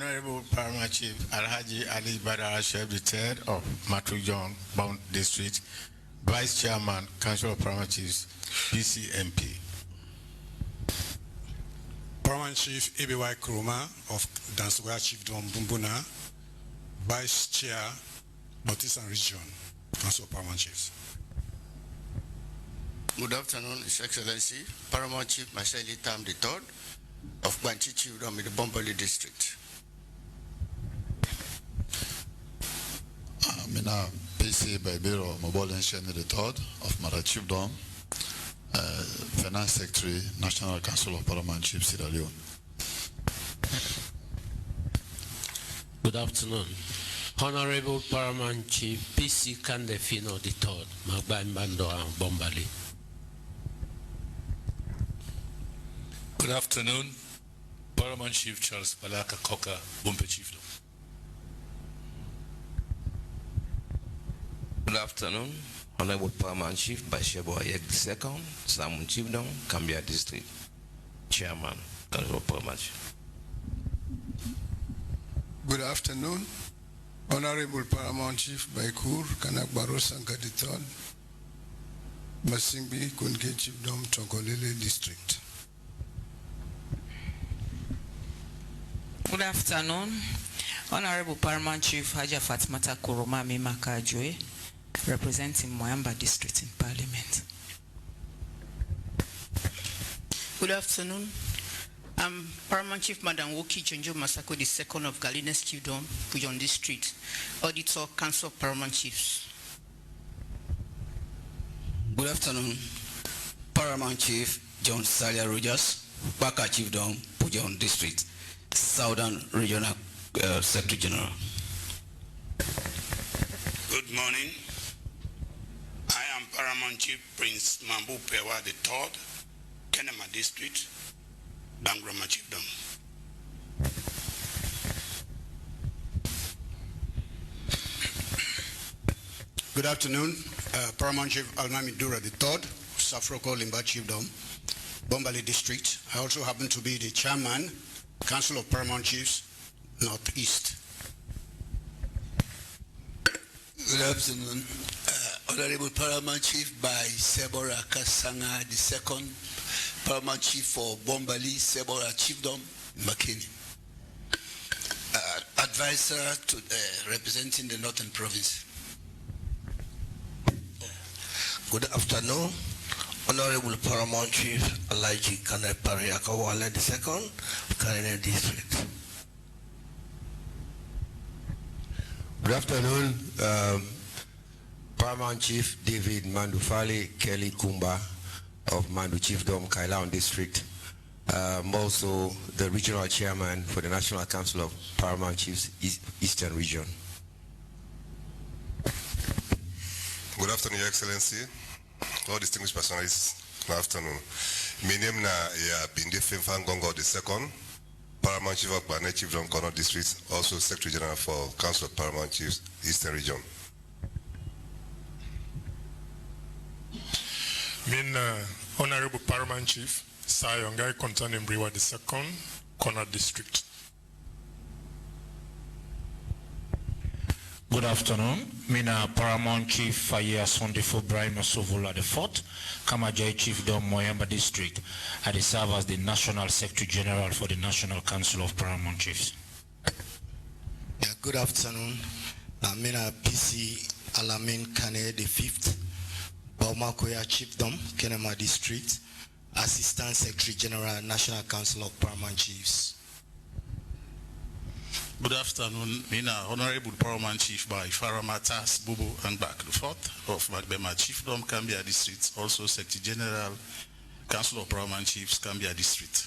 Honorable Paramount Chief Alhaji Ali Badara Sheb III of Matrujon, Bound District, Vice Chairman, Council of Paramount Chiefs, PCMP. Paramount Chief ABY Kuruma of Dansugwa Chiefdom Bumbuna, Vice Chair, Northeastern Region, Council of Paramount Chiefs. Good afternoon, His Excellency, Paramount Chief Marcelli Tam III of Banchi Chiefdom in the Bombali District. Mina PC Baibiro Mobolen Sheni III of Mara Chiefdom, Finance Secretary, National Council of Paramount Chiefs, Sierra Leone. Good afternoon. Honorable Paramount Chief PC Kandefino III, Magbambando and Bombali. Good afternoon. Paramount Chief Charles Palaka Koka, Bumpe Chiefdom. Good afternoon, Honorable Paramount Chief Bashebo Ayek II, Samun Chiefdom, Cambia District, Chairman, Council of Paramount Chief. Good afternoon, Honorable Paramount Chief Baikur Kanakbaro Sanka III, Masingbi Kunke Chiefdom, Tongolele District. Good afternoon, Honorable Paramount Chief Haja Fatmata Kuruma Mimakajwe, representing Moyamba District in Parliament. Good afternoon. I'm Paramount Chief Madam Woki Jonjo Masako II of Galines Chiefdom, Pujon District, Auditor, Council of Paramount Chiefs. Good afternoon, Paramount Chief John Salia Rogers, Baka Chiefdom, Pujon District, Southern Regional Secretary General. Good morning. I am Paramount Chief Prince Mambu Pewa III, Kenema District, Bangrama Chiefdom. Good afternoon, Paramount Chief Almami Dura III, Safroko Limba Chiefdom, Bombali District. I also happen to be the Chairman, Council of Paramount Chiefs, Northeast. Good afternoon, Honorable Paramount Chief by Sebora Kasanga II, Paramount Chief for Bombali, Sebora Chiefdom, Makini. Advisor to representing the Northern Province. Good afternoon, Honorable Paramount Chief Alaji Kanepari Akawale II, Karine District. Good afternoon, Paramount Chief David Mandufali Kelly Kumba of Mandu Chiefdom, Kailaon District. Also the Regional Chairman for the National Council of Paramount Chiefs Eastern Region. Good afternoon, Your Excellency, all distinguished personalities. Good afternoon. My name is Bindi Fimfangongo II, Paramount Chief of Bane Chiefdom, Kono District, also Secretary General for Council of Paramount Chiefs Eastern Region. Honorable Paramount Chief Sayongai Kontanim Briwa II, Kona District. Good afternoon. Mina Paramount Chief Faya Sondifo Brahima Sovola IV, Kamajai Chiefdom, Moyamba District. I serve as the National Secretary General for the National Council of Paramount Chiefs. Yeah, good afternoon. Mina PC Alamin Kane V, Baumakoya Chiefdom, Kenema District, Assistant Secretary General, National Council of Paramount Chiefs. Good afternoon, Mina Honorable Paramount Chief by Faramatas Bubu and Bak IV of Magbema Chiefdom, Cambia District, also Secretary General, Council of Paramount Chiefs, Cambia District.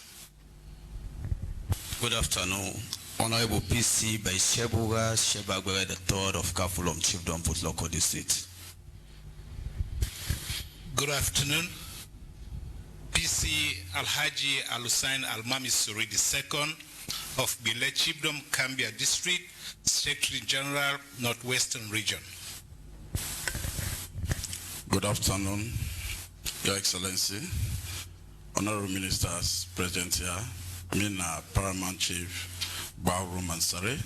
Good afternoon, Honorable PC by Shebuga Shebagwe III of Kafulom Chiefdom, Putloko District. Good afternoon, PC Alhaji Alusain Almami Suri II of Bile Chiefdom, Cambia District, Secretary General, Northwestern Region. Good afternoon, Your Excellency, Honorable Ministers present here, Paramount Chief Bauru Mansare,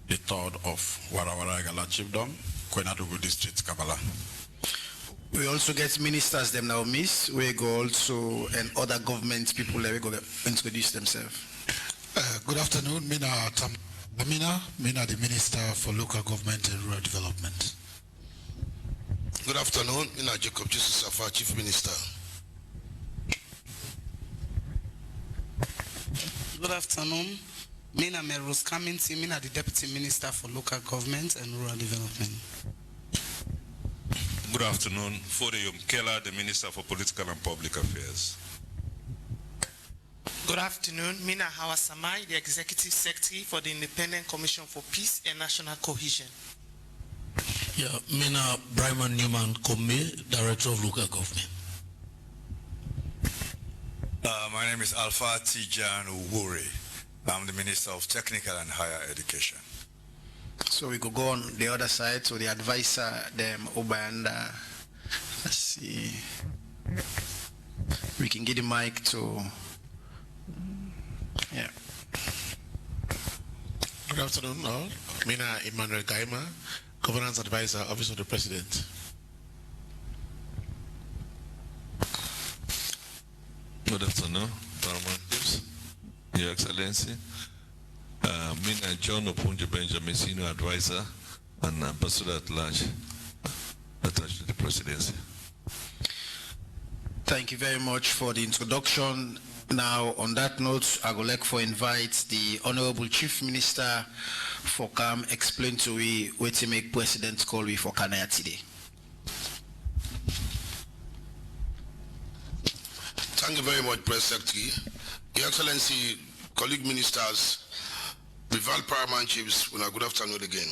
the third of Warawara Gala Chiefdom, Kwenadugu District, Kabala. We also get ministers them now, miss. We go also and other government people that we go introduce themselves. Good afternoon. Mina Tam Lamina, Mina the Minister for Local Government and Rural Development. Good afternoon. Mina Jacob Jesus Safa, Chief Minister. Good afternoon. Mina Melrose Kaminti, Mina the Deputy Minister for Local Government and Rural Development. Good afternoon. Fodeyum Kela, the Minister for Political and Public Affairs. Good afternoon. Mina Hawasamai, the Executive Secretary for the Independent Commission for Peace and National Cohesion. Yeah, Mina Bryman Newman Kome, Director of Local Government. My name is Alpha Tijan Uwuri. I'm the Minister of Technical and Higher Education. So we could go on the other side, so the advisor, them Obanda. Let's see. We can get the mic to, yeah. Good afternoon, all. Mina Emmanuel Gaima, Governance Advisor, Office of the President. Good afternoon, Paramount Chiefs, Your Excellency. Mina John Opunjo Benjamin, Senior Advisor and Ambassador at Large, attached to the Presidency. Thank you very much for the introduction. Now, on that note, I would like to invite the Honorable Chief Minister for come explain to we what to make President call we for Kanaya today. Thank you very much, Press Secretary. Your Excellency, colleague ministers, Rival Paramount Chiefs, good afternoon again.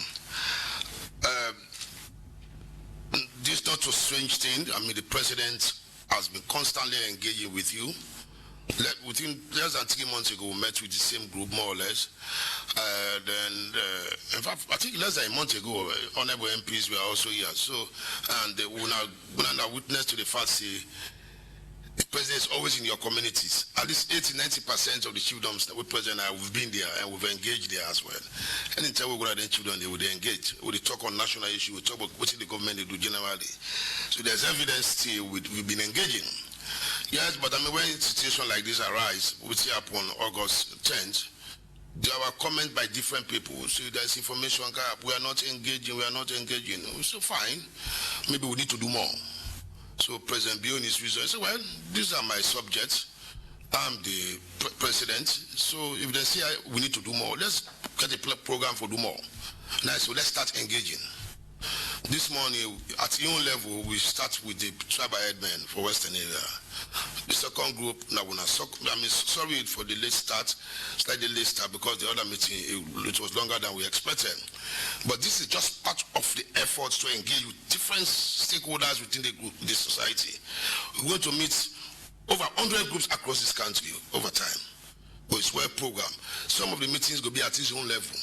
This is not a strange thing. I mean, the President has been constantly engaging with you. Within less than 3 months ago, we met with the same group, more or less. In fact, I think less than a month ago, honorable MPs were also here. So, and we now witness to the fact say, the President is always in your communities. At least 80-90% of the chiefdoms that we present, we've been there and we've engaged there as well. Anytime we go to the children, they would engage. We talk on national issues, we talk about what the government they do generally. So there's evidence still we've been engaging. Yes, but I mean, when a situation like this arises, which happened on August 10th, there were comments by different people. So there's information gap. We are not engaging. So fine. Maybe we need to do more. So President Bion is reason. I said, well, these are my subjects. I'm the president. So if they say we need to do more, let's get a program for do more. Now, so let's start engaging. This morning, at your own level, we start with the tribal headmen for Western area. The second group, sorry for the late start, slightly late start because the other meeting, it was longer than we expected. But this is just part of the efforts to engage with different stakeholders within the group, the society. We're going to meet over 100 groups across this country over time. But it's well programmed. Some of the meetings will be at its own level.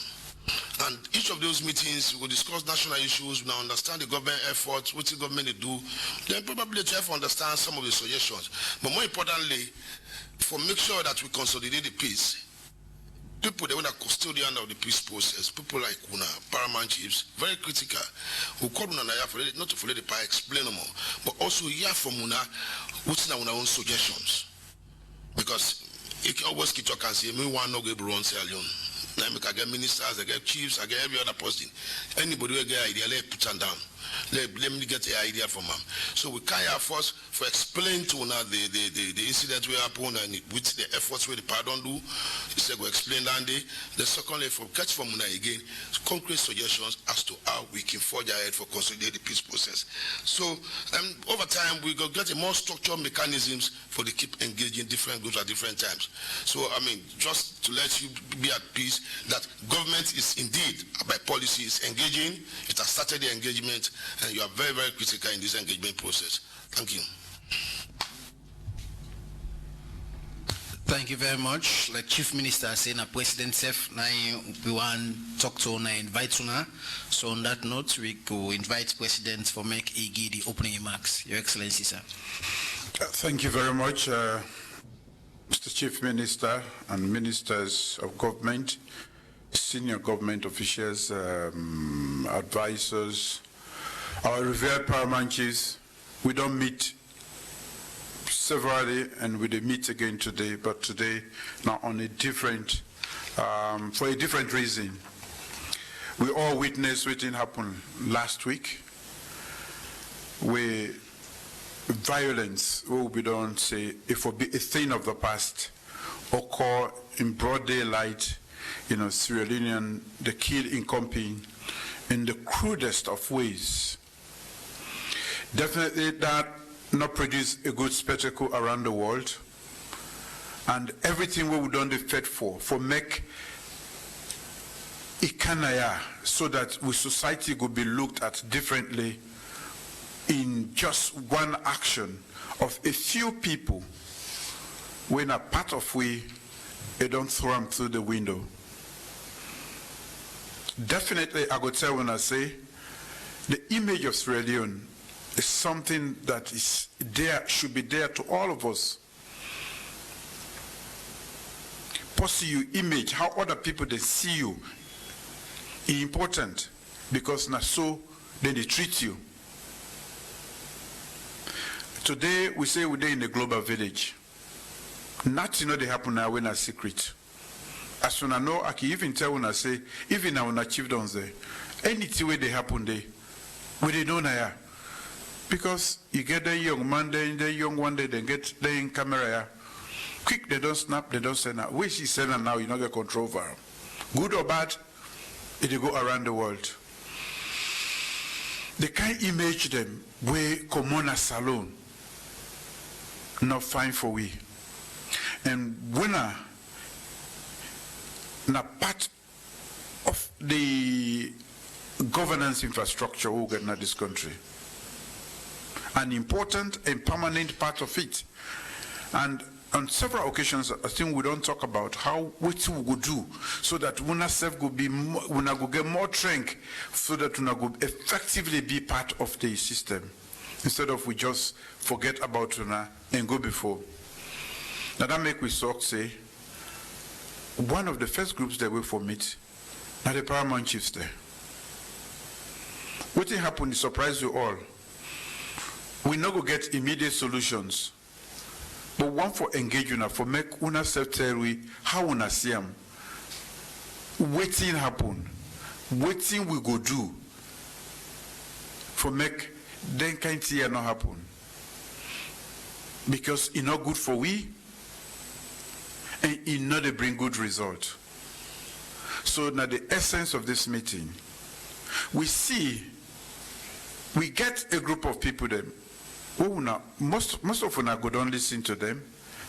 And each of those meetings, we will discuss national issues, we now understand the government efforts, what the government they do, then probably try to understand some of the suggestions. But more importantly, for make sure that we consolidate the peace, people that are custodian of the peace process, people like Una, Paramount Chiefs, very critical, who call Una not to follow the power, explain more, but also hear from Una, what's our own suggestions. Because it can always keep talking and say, me want no go run alone. I get ministers, I get chiefs, I get every other person. Anybody will get an idea, let put them down. Let me get the idea from them. So we carry our first for explain to now the incident will happen and with the efforts where the pardon do. He said we explain that day. The secondly for catch from now again, concrete suggestions as to how we can forge ahead for consolidate the peace process. So over time we go get a more structured mechanisms for the keep engaging different groups at different times. So I mean just to let you be at peace that government is indeed by policy is engaging. It has started the engagement. And you are very, very critical in this engagement process. Thank you. Thank you very much. Like Chief Minister saying, a President Sef, we want to talk to Una, invite Una. So on that note, we go invite President for make Igi the opening remarks. Your Excellency, sir. Thank you very much, Mr. Chief Minister and Ministers of Government, senior government officials, advisors, our revered paramount chiefs. We don't meet severally, and we did meet again today, but today now on a different, for a different reason. We all witnessed what happened last week, where violence, what we don't say, if it be a thing of the past, occur in broad daylight, Sierra Leonean, the kill in Comping in the crudest of ways. Definitely that not produce a good spectacle around the world, and everything we would done the fed for make ikanaya, so that we society could be looked at differently in just one action of a few people when a part of they don't throw them through the window. Definitely, I could tell when I say the image of Sierra Leone is something that is there, should be there to all of us. Pursue your image, how other people they see you, is important, because now so then they treat you. Today we say we're in the global village. Nothing they happen now when a secret. As soon as I know, I can even tell when I say, even now when I achieved on there, anything where they happen there, we they know now. Because you get the young man, the young one, they get the in camera. Quick, they don't snap, they don't send out. Where she send them now, you not get control over them. Good or bad, it go around the world. They can't image them where common as salon. Not fine for we. And when na part of the governance infrastructure we get in this country, an important and permanent part of it. And on several occasions, I think we don't talk about what we would do so that we go get more strength, so that we go effectively be part of the system, instead of we just forget about it and go before. Now that make we say one of the first groups that we meet are the paramount chiefs there. What happened is surprise you all. We not go get immediate solutions, but one for engage una, for make una self tell we how una see them. Waiting happen, waiting we go do for make then kind of not happen, because it not good for we, and it not they bring good result. So now the essence of this meeting, we get a group of people then. Most of una go don't listen to them,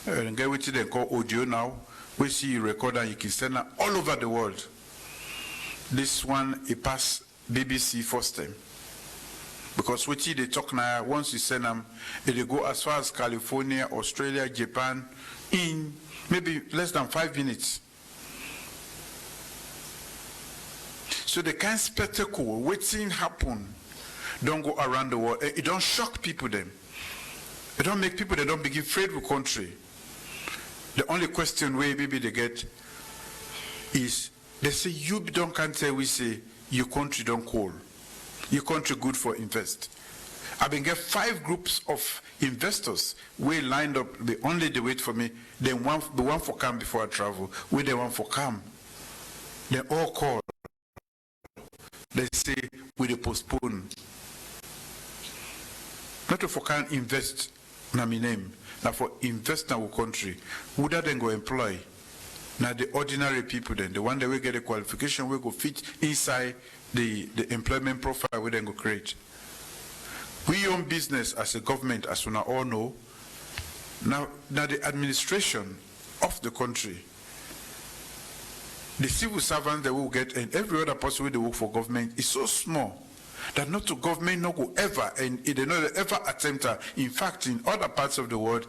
and get what they call audio now. We see you record and you can send them all over the world. This one it pass BBC first time, because what they talk now, once you send them, they go as far as California, Australia, Japan in maybe less than 5 minutes. So the kind of spectacle waiting happen don't go around the world. It don't shock people then. It don't make people, they don't begin afraid with country. The only question where maybe they get is, they say, you can't say, we say, your country don't call. Your country good for invest. I've been get 5 groups of investors we lined up, they wait for me, the one for come before I travel, where they want for come. They all call. They say, we they postpone. Not to for can invest na my name, now for invest in our country. Would that then go employ? Now the ordinary people then, the one that will get a qualification, will go fit inside the employment profile we then go create. We own business as a government, as we all know. Now the administration of the country, the civil servants that will get, and every other person who work for government is so small that not to government no go ever, and it they not ever attempt. In fact, in other parts of the world,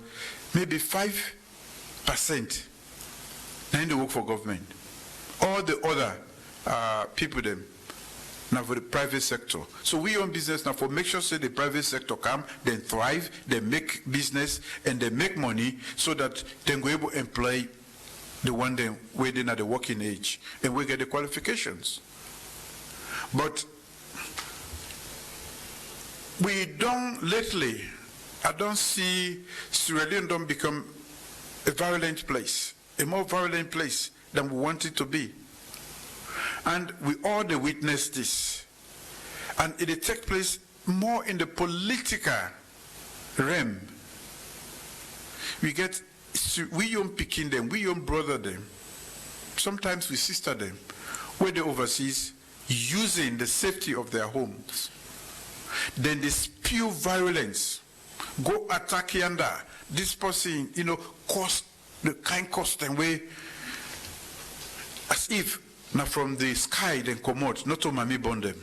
maybe 5% then they work for government. All the other people them now for the private sector. So we own business now for make sure say the private sector come, then thrive, they make business and they make money, so that they go able to employ the one then waiting at the working age, and we get the qualifications. But we don't, lately, I don't see Sierra Leone don't become a violent place, a more violent place than we want it to be. And we all witness this. And it takes place more in the political realm. We get, we young picking them, we young brother them, sometimes we sister them, where the overseas using the safety of their homes. Then they spew violence, go attack yonder. This person, cause the kind cost and way, as if now from the sky then come out, not to mommy born them.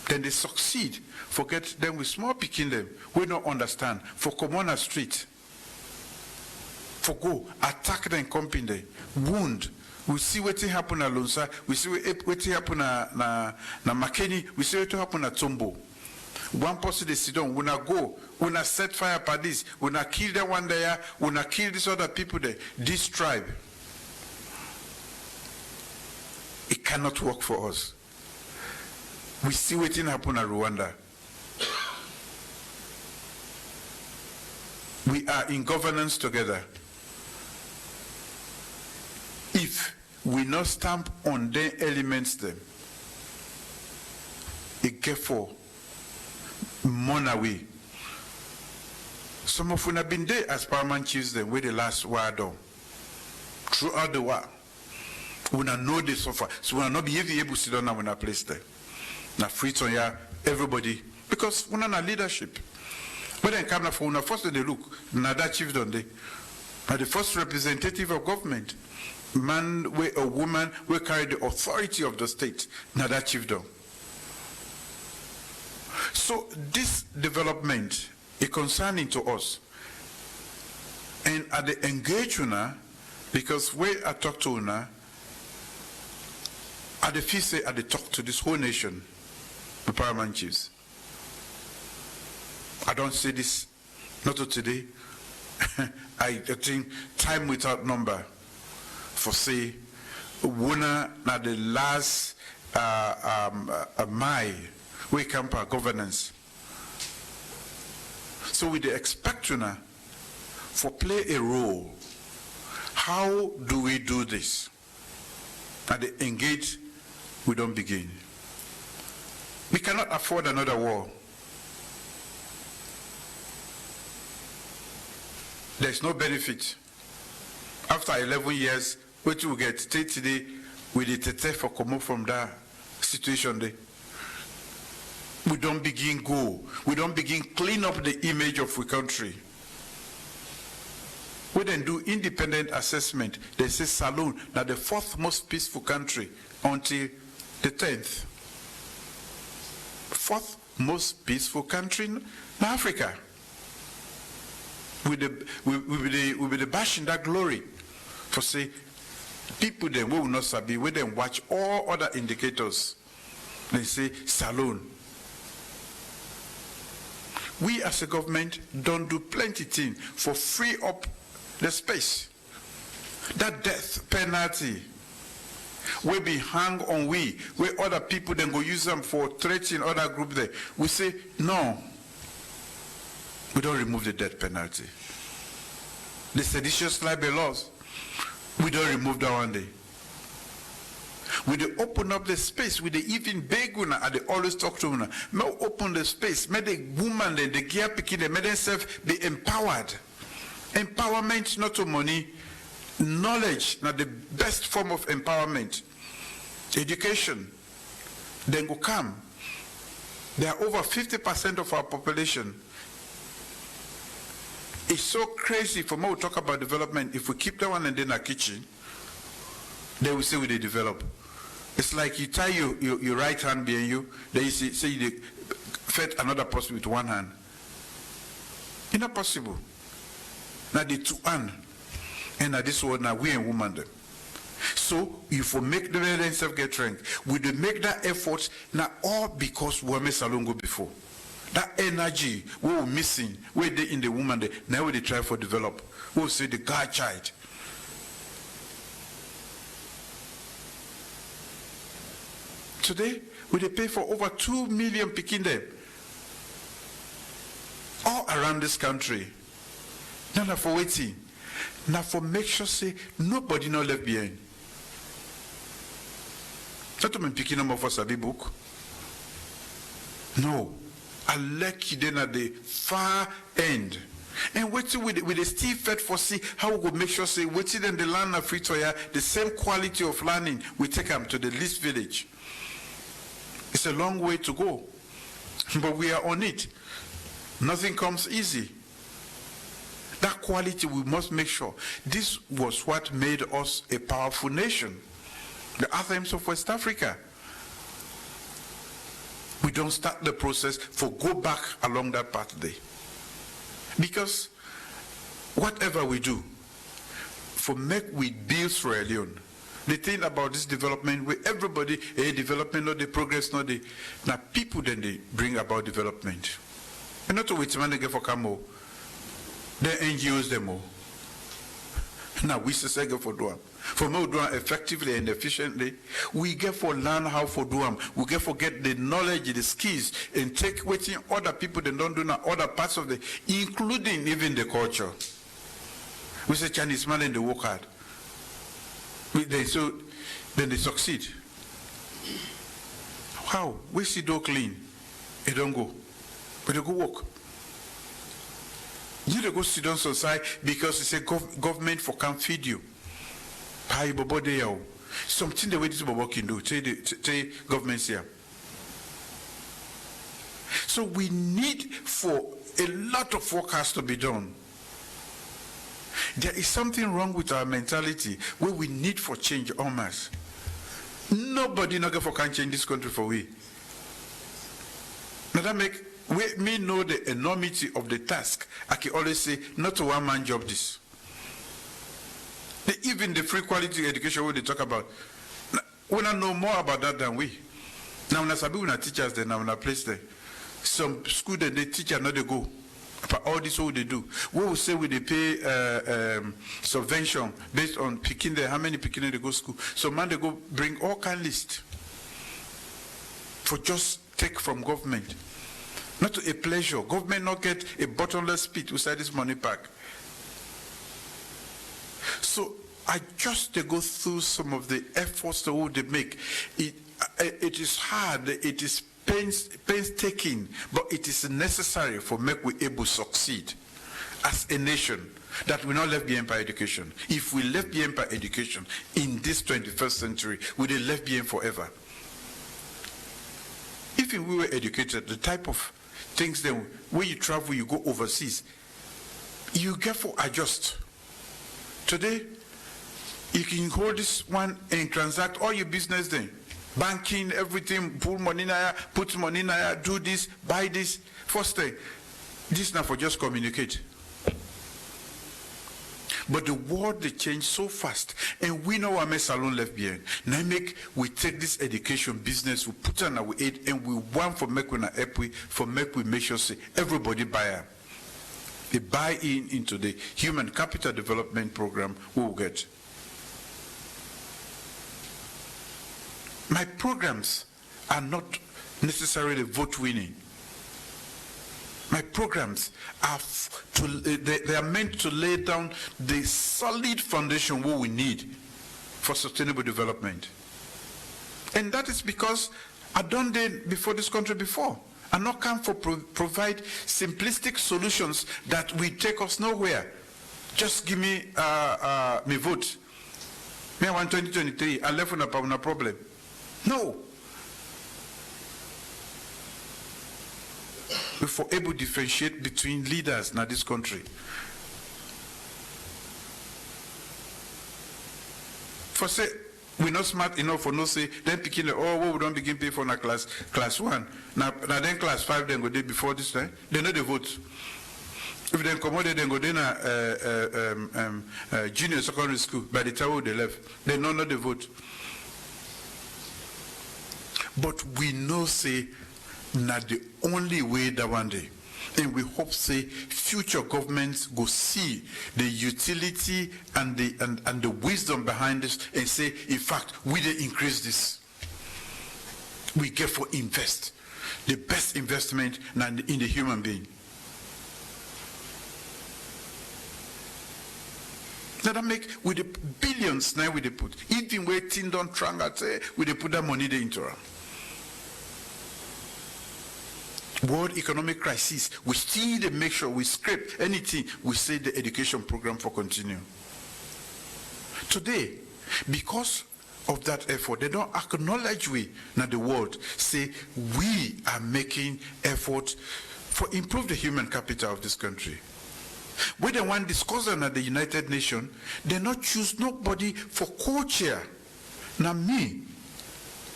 Then they succeed, forget them with small picking them, we don't understand, for come on a street, for go, attack them, company them, wound. We see what happen at Lonsa, we see what happen na Makeni, we see what happen at Tombo. One person they sit down, when I go, when I set fire for this, when I kill that one there, when I kill these other people there, this tribe. It cannot work for us. We see what happen at Rwanda. We are in governance together. If we not stamp on the elements them, it get for money away. Some of you have been there as Paramount chiefs them with the last war done. Throughout the war. We know this so far. So we will not be able to sit down now in a place there. Now free to ya everybody. Because we are leadership. But then come for una first they look, na that chief done they. Are the first representative of government. Man or woman will carry the authority of the state. Now that chief done. So this development is concerning to us. And at the engage una, because when I talk to una, at the feast say at the talk to this whole nation, the Paramount chiefs. I don't say this not today. I think time without number for say Wuna na the last mile we come for governance. So we expect una for play a role. How do we do this? At the engage, we don't begin. We cannot afford another war. There's no benefit. After 11 years, what you get today, we did for come up from that situation there. We don't begin go. We don't begin clean up the image of the country. We then do independent assessment. They say Salone, now the fourth most peaceful country until the 10th. Fourth most peaceful country in Africa. With the bashing that glory. For say, people then will not sabi, we then watch all other indicators. They say Salone. We as a government don't do plenty things for free up the space. That death penalty will be hung on we, where other people then go use them for threatening other group there. We say, no, we don't remove the death penalty. The seditious libel laws, we don't remove that one day. We they open up the space, we they even beg una, and they always talk to una. May open the space, may the woman, the gear picking, may themselves be empowered. Empowerment, not to money, knowledge, not the best form of empowerment. Education, then go come. There are over 50% of our population. It's so crazy for me to talk about development. If we keep that one and then our kitchen, they will say we they develop. It's like you tie your right hand behind you, then you say you fed another person with one hand. It's not possible. Now the two hand, and now this one now we and woman them. So if we make the themselves get ranked, we do make that effort now all because we made Salongo before. That energy we were missing, where they in the woman, now they try for develop. We'll say the God child. Today, we they pay for over 2 million picking them all around this country. Not for waiting. Now for make sure say nobody not left behind. Not to picking them off for Sabi book. No. I like you then at the far end. And waiting with the still fed for see how we go make sure say waiting in the land of Pretoria, the same quality of learning we take them to the least village. It's a long way to go. But we are on it. Nothing comes easy. That quality we must make sure. This was what made us a powerful nation. The anthems of West Africa. We don't start the process for go back along that path today. Because whatever we do, for make we build Sierra Leone, the thing about this development, where everybody, development, not the progress, not the, now people then they bring about development. And not to wait man they get for Camo, the NGOs them all. Now we say get for do for more do effectively and efficiently. We get for learn how for do them. We get for get the knowledge, the skills, and take waiting other people that don't do now other parts of the, including even the culture. We say Chinese man and they work hard. Then they succeed. How? We see do clean. They don't go. But they go work. You don't go sit down society because it's a government for can feed you. Something the way this Bobo can do. Say governments here. So we need for a lot of work has to be done. There is something wrong with our mentality where we need for change almost. Nobody not for can change this country for we. Now that make me know the enormity of the task. I can always say, not a one-man job this. Even the free quality education what they talk about, we don't know more about that than we. Now when I sabi when I teachers there, now when I place there, some school that they teach and not they go. For all this what they do. We will say we they pay subvention based on picking there, how many picking they go school. So man they go bring all kind list for just take from government. Not to a pleasure. Government not get a bottomless pit inside this money pack. So I just go through some of the efforts that they make. It is hard. It is painstaking, but it is necessary for make we able to succeed as a nation. That we not left behind by education. If we left behind by education in this 21st century, we they left behind forever. If we were educated, the type of things then when you travel, you go overseas, you get for adjust. Today, you can hold this one and transact all your business then. Banking, everything, pull money in there, put money in there, do this, buy this. First thing, this now for just communicate. But the world they change so fast, and we know our mess alone left behind. Now we take this education business, we put on our aid, and we want for make we help we for make we make sure say everybody buy. They buy into the human capital development program we will get. My programs are not necessarily vote winning. My programs are they are meant to lay down the solid foundation what we need for sustainable development. And that is because I done that before this country before. I not come for provide simplistic solutions that will take us nowhere. Just give me me vote. Me I want 2023. I left on a problem. No. We're able to differentiate between leaders in this country. For say we're not smart enough for no say then picking we don't begin pay for na class 1. Now then class 5 then go there before this time. They know the vote. If they come out then go then junior secondary school by the time they left. They know not the vote. But we know say not the only way that one day. And we hope say future governments go see the utility and the wisdom behind this and say, in fact, we did increase this. We get for invest. The best investment in the human being. That make with the billions now we they put. Even where things don't trangat, we they put that money there into them. World economic crisis, we still make sure we scrape anything, we say the education program for continue. Today, because of that effort, they don't acknowledge we, not the world, say we are making effort for improve the human capital of this country. When they want discussion at the United Nations, they not choose nobody for co-chair. Now me,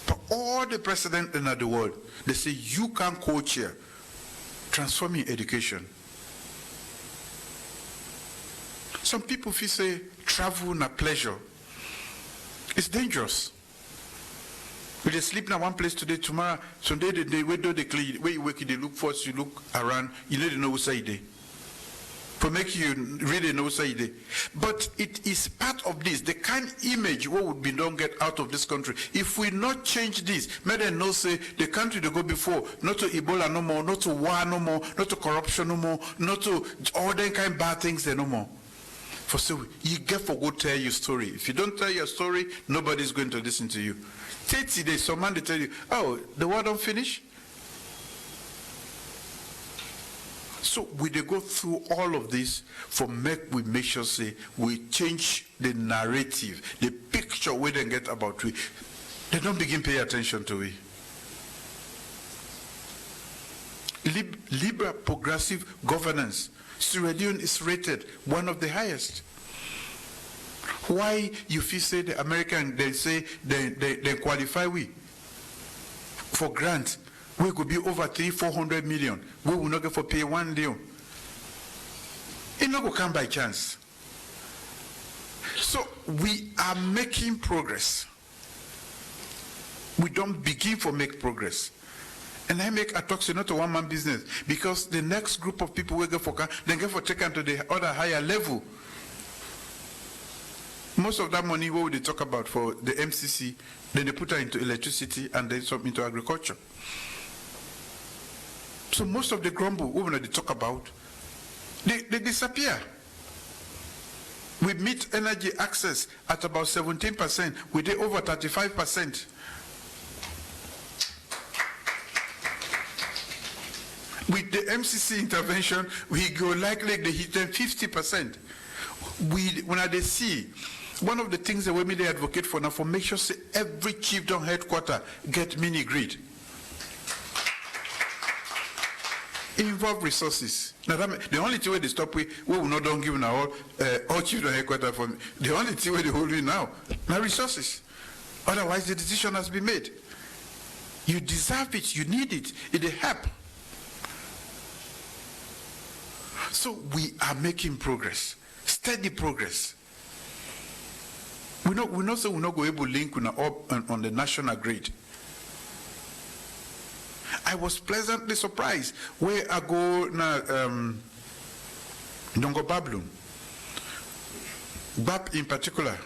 but all the presidents in the world, they say you can co-chair transforming education. Some people feel say travel na pleasure. It's dangerous. We they sleep in one place today, tomorrow, Sunday they wait do they clean. Where you wake, they look first, you look around, you need to know what side they. To make you really know say they. But it is part of this, the kind image what would be don't get out of this country. If we not change this, may they know say the country they go before, not to Ebola no more, not to war no more, not to corruption no more, not to all that kind of bad things there no more. For so you get for go tell your story. If you don't tell your story, nobody's going to listen to you. 30 days, some man they tell you, oh, the war don't finish. So we they go through all of this for we make sure say we change the narrative, the picture we then get about we. They don't begin pay attention to it. Liberal progressive governance. Sierra Leone is rated one of the highest. Why you feel say the American they say they qualify we for grant? We could be over 300-400 million. We will not get for pay 1 million. It not go come by chance. So we are making progress. We don't begin for make progress. And I make a talk not a one-man business because the next group of people will go for then get for taken to the other higher level. Most of that money what would they talk about for the MCC, then they put it into electricity and then some into agriculture. So most of the grumble women that they talk about, they disappear. We meet energy access at about 17%, we did over 35%. With the MCC intervention, we go likely they hit them 50%. When they see, one of the things that we advocate for now, for make sure say every chiefdom headquarters get mini grid. Involve resources. Now the only thing where they stop we will not don't give now all children headquarters for me. The only thing where they hold you now resources. Otherwise the decision has been made. You deserve it, you need it, it will help. So we are making progress, steady progress. We not say we're not going to link on the national grid. I was pleasantly surprised where I go now, Dongo Bablu, BAP in particular.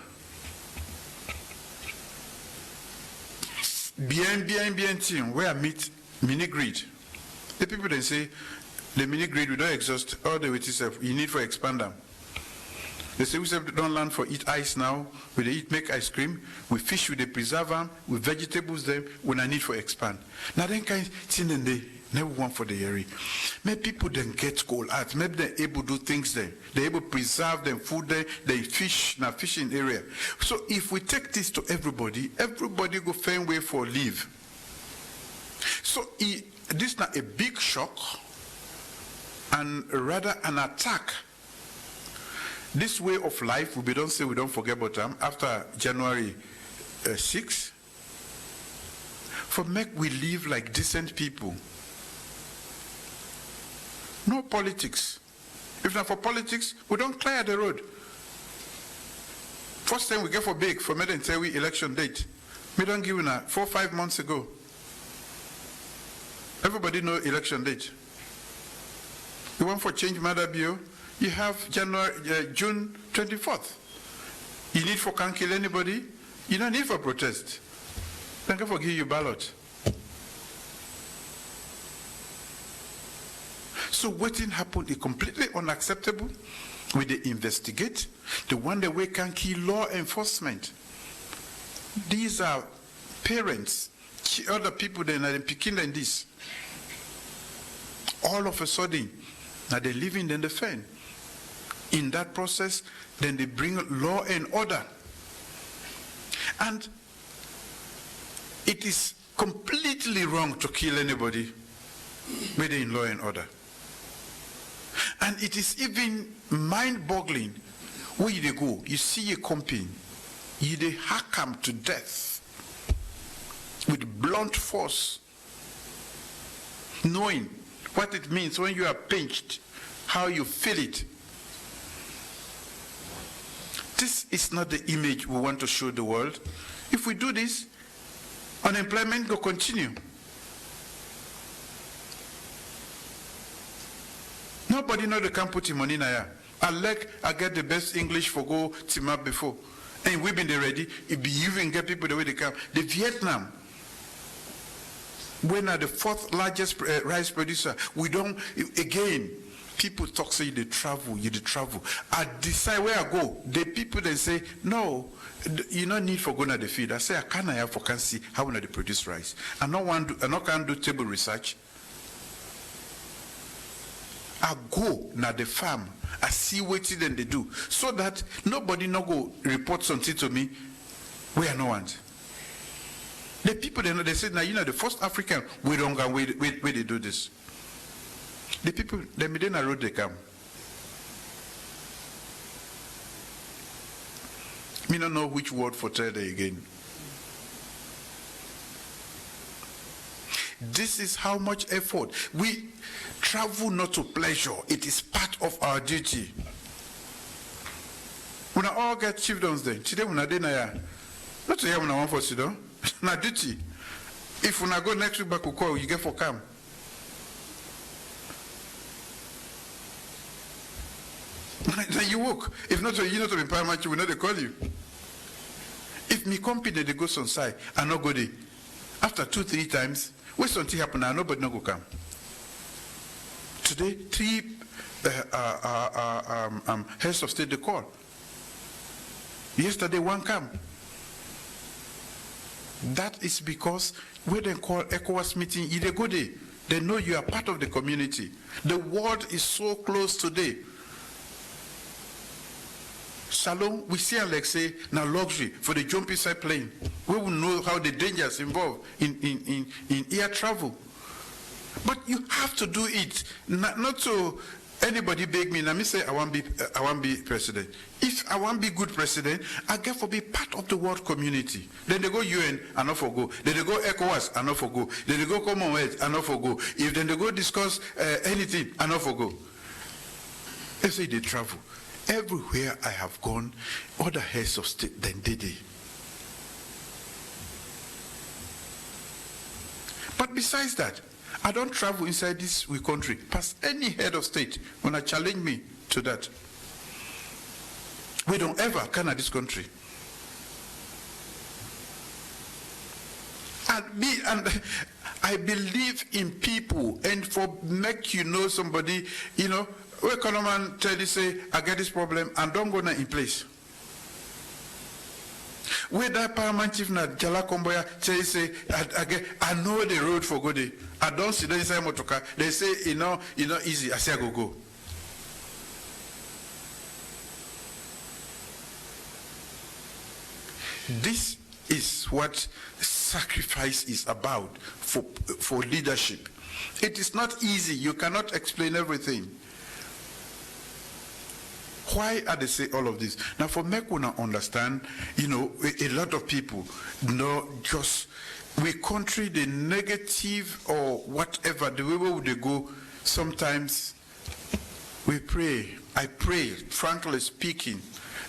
Bien team, where I meet mini grid. The people they say, the mini grid we don't exhaust all the way to self, you need for expand them. They say we don't learn for eat ice now, we eat make ice cream, we fish with the preserve them, with vegetables them, when I need for expand. Now then kind thing and they never want for the area. Maybe people then get cold out, maybe they're able to do things there. They're able to preserve them, food there, they fish, now fishing area. So if we take this to everybody go find way for live. So this is not a big shock and rather an attack. This way of life, we don't say we don't forget about them after January 6. For make we live like decent people. No politics. If not for politics, we don't clear the road. First time we get for big, for me and tell we election date. We don't give it 4 or 5 months ago. Everybody know election date. You want for change matter bill, you have June 24th. You need for can't kill anybody, you don't need for protest. Thank you for giving you ballot. So waiting happened is completely unacceptable. We they investigate. The one that we can kill law enforcement. These are parents, other people that are picking than this. All of a sudden, now they're living in the fen. In that process, then they bring law and order. And it is completely wrong to kill anybody whether in law and order. And it is even mind-boggling where you go. You see a company, you they hack them to death with blunt force, knowing what it means when you are pinched, how you feel it. This is not the image we want to show the world. If we do this, unemployment will continue. Nobody know they can put him money in here. I get the best English for go Timap before. And we've been there ready. If you even get people the way they come. The Vietnam, when are the 4th largest rice producer, we don't, again, people talk, say they travel, you travel. I decide where I go. The people then say, no, you don't need for going to the field. I say, I can't have for can see how they produce rice. I can't do table research. I go na the farm, I see what then they do, so that nobody no go report something to me where I no want. The people they say, now you know the first African we don't go where they do this. The people they made in a road they come. Me don't know which word for tell they again. This is how much effort. We travel not to pleasure. It is part of our duty. When I all get chiefdoms then, today when I didn't not to hear when I want for Sudan, na duty. If when I go next week back, we call you get for come. Then you walk. If not, you know to be Paramount, we know they call you. If me company they go on side, I not go there. After 2-3 times, wait something happen now, nobody no go come. Today, 3 heads of state they call. Yesterday, 1 come. That is because when they call ECOWAS meeting, they go there. They know you are part of the community. The world is so close today. Salon, we see like say now luxury for the jumping side plane. We will know how the dangers involved in air travel. But you have to do it, not so anybody beg me. Let me say I want to be president. If I want to be good president, I get to be part of the world community. Then they go UN and not for go. Then they go ECOWAS and not for go. Then they go Commonwealth and not for go. If then they go discuss anything and not for go. They say they travel. Everywhere I have gone, other heads of state then did it. But besides that, I don't travel inside this country past any head of state when I challenge me to that. We don't ever come at this country. And I believe in people, and for make you know somebody, you know, where Coleman tell you say, I get this problem and don't go now in place. Where that Paramount chief na Jala Komboya tell you say, I know the road for go there. I don't see them inside motorcar. They say, you know, easy. I say I go. This is what sacrifice is about for leadership. It is not easy. You cannot explain everything. Why are they say all of this? Now, for Mekuna understand, you know, a lot of people know just we country the negative or whatever, the way where they go, sometimes we pray. I pray, frankly speaking,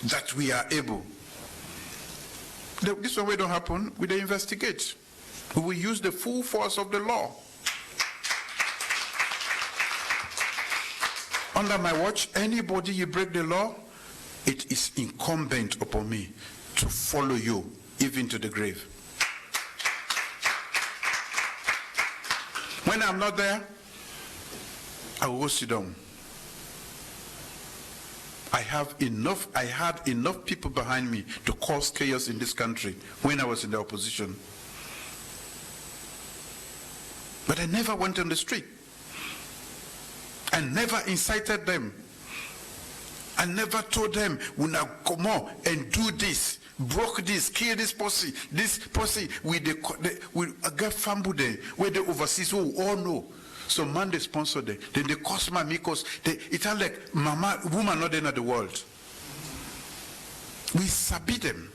that we are able. This one way don't happen, we investigate. We will use the full force of the law. Under my watch, anybody you break the law, it is incumbent upon me to follow you even to the grave. When I'm not there, I will go sit down. I had enough people behind me to cause chaos in this country when I was in the opposition. But I never went on the street. I never incited them. I never told them, "We now come on and do this, broke this, kill this posse, with the get fambu there, where the overseas who all know." So man they sponsor them. Then they cost my because it's like mama woman not in the world. We sabi them.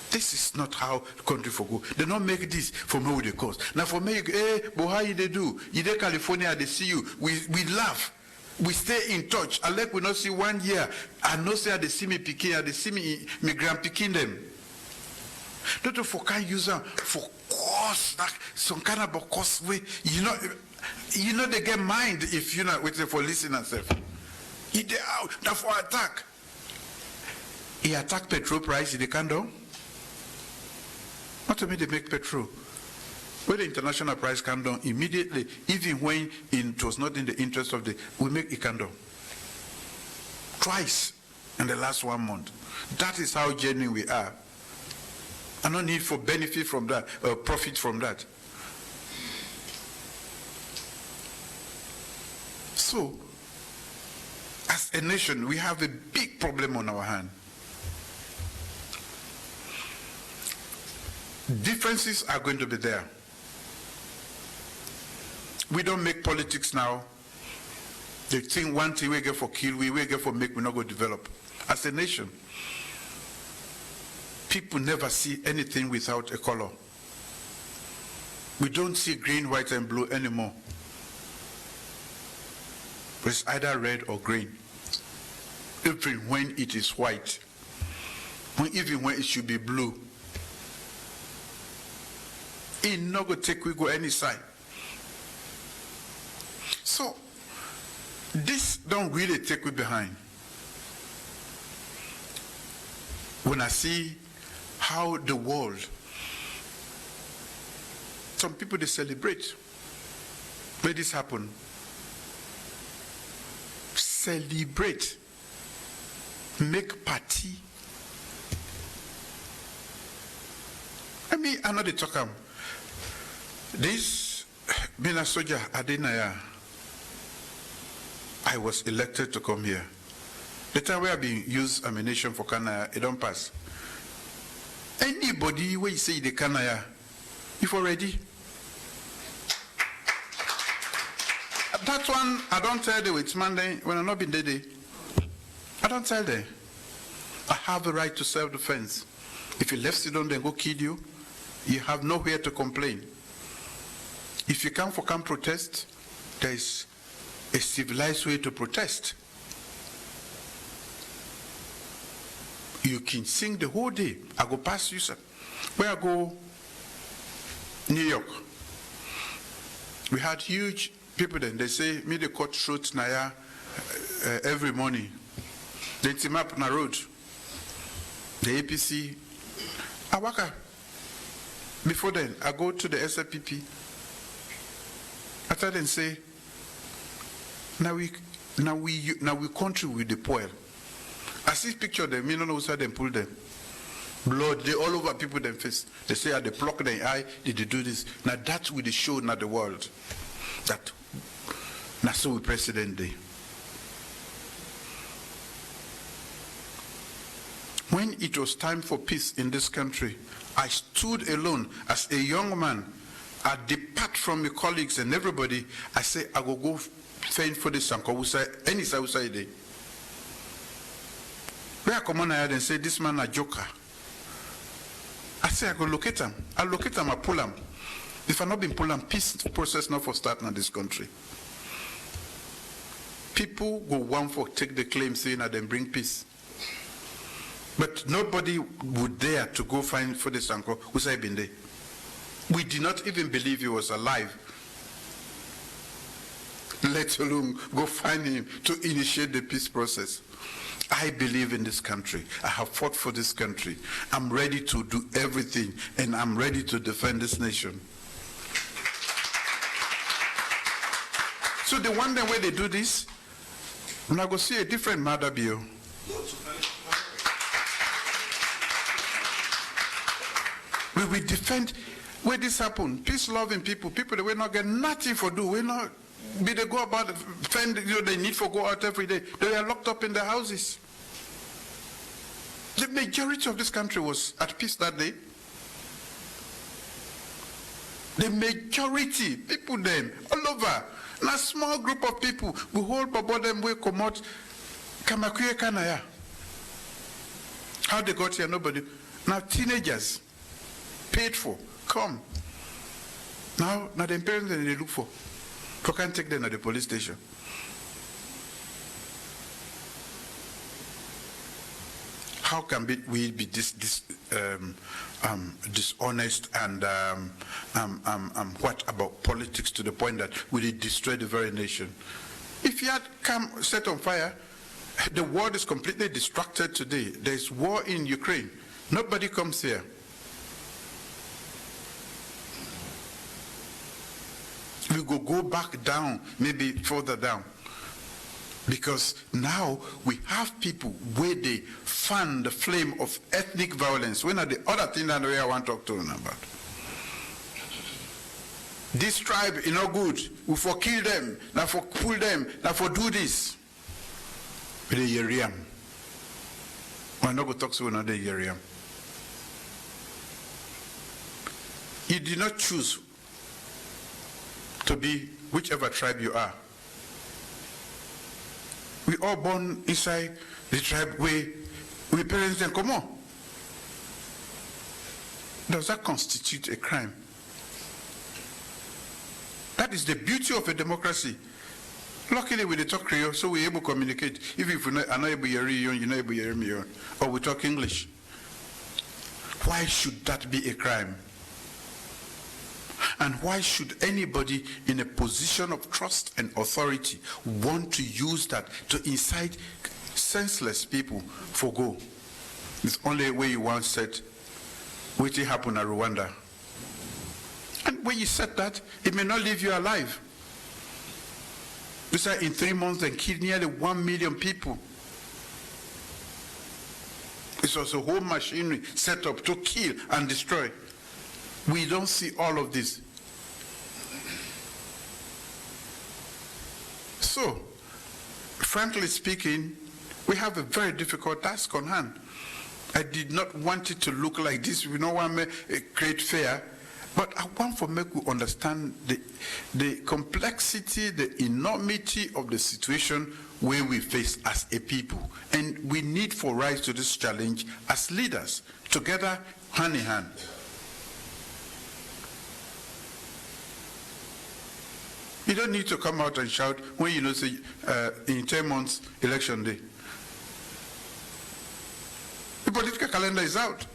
This is not how the country for go. They don't make this for me with the cost. Now for me, but how they do? You there California, they see you. We laugh. We stay in touch. I like we not see 1 year. I know say they see me picking, they see me grand picking them. Not for can use them for cost, like some kind of cost way. You know they get mind if you're not waiting for listeners. They out now for attack. He attack petrol price in the candle. Not to me they make petrol. When the international price come down immediately, even when it was not in the interest of we make it come down. Twice in the last 1 month. That is how genuine we are. I don't need for benefit from that, profit from that. So, as a nation, we have a big problem on our hand. Differences are going to be there. We don't make politics now. They think one thing we get for kill, we get for make, we not go develop. As a nation, people never see anything without a color. We don't see green, white, and blue anymore. It's either red or green. Even when it is white, even when it should be blue. It not going to take we go any side. So, this don't really take we behind. When I see how the world, some people they celebrate when this happen. Celebrate, make party. I know they talk this being a soldier Adenaya, I was elected to come here. The time we have been used ammunition for Kanaya, it don't pass. Anybody where you say the Kanaya, if already. That one, I don't tell them it's Monday when I'm not been there. I don't tell them. I have the right to self-defense. If you left Sudan, then go kill you. You have nowhere to complain. If you come protest, there is a civilized way to protest. You can sing the whole day. I go past you, sir. Where I go, New York. We had huge people then. They say, me they cut throat naya every morning. They team up on the road. The APC. I walk up. Before then, I go to the SLPP. After then say, now we country with the poor. I see picture of them, you don't know how they pull them. Blood, they all over people them face. They say, they pluck their eye, did they do this? Now that's with the show, not the world. That, now so we President Day. When it was time for peace in this country, I stood alone as a young man. I depart from my colleagues and everybody. I say, I will go fend for the Sanko. Any outside day. Where I come on ahead and say, this man a joker. I say, I go locate him. I locate him, I pull him. If I not been pull him, peace process not for starting in this country. People go one for take the claim saying that then bring peace. But nobody would dare to go find for the Sanko who said been there. We did not even believe he was alive. let alone go find him to initiate the peace process. I believe in this country. I have fought for this country. I'm ready to do everything, and I'm ready to defend this nation. So the one day where they do this, when I go see a different mother bill. We will defend where this happened. Peace-loving people that will not get nothing for do. We not be they go about defend, they need for go out every day. They are locked up in their houses. The majority of this country was at peace that day. The majority, people them, all over. And a small group of people, we hold about them, we come out, Kamakuye Kanaya. How they got here, nobody. Now teenagers, paid for, come. Now the parents they look for. You can't take them at the police station. How can we be dishonest and what about politics to the point that we destroy the very nation? If you had come set on fire, the world is completely distracted today. There's war in Ukraine. Nobody comes here. We will go back down, maybe further down. Because now we have people where they fan the flame of ethnic violence. When are the other thing that I want to talk to them about? This tribe is not good. We for kill them, not for pull them, not for do this. With the Yeriam. We're not going to talk to another Yeriam. You did not choose to be whichever tribe you are. We all born inside the tribe where we parents then come on. Does that constitute a crime? That is the beauty of a democracy. Luckily we talk Creole, so we're able to communicate. Even if we're not able to hear you, you're not able to hear me, or we talk English. Why should that be a crime? And why should anybody in a position of trust and authority want to use that to incite senseless people for go? It's only way you once said, what happened in Rwanda. And when you said that, it may not leave you alive. You said in 3 months they killed nearly 1 million people. It was a whole machinery set up to kill and destroy. We don't see all of this. So, frankly speaking, we have a very difficult task on hand. I did not want it to look like this. We don't want to create fear, but I want to make you understand the complexity, the enormity of the situation where we face as a people. And we need for rise to this challenge as leaders, together, hand in hand. You don't need to come out and shout when you know, say, in 10 months, election day. The political calendar is out.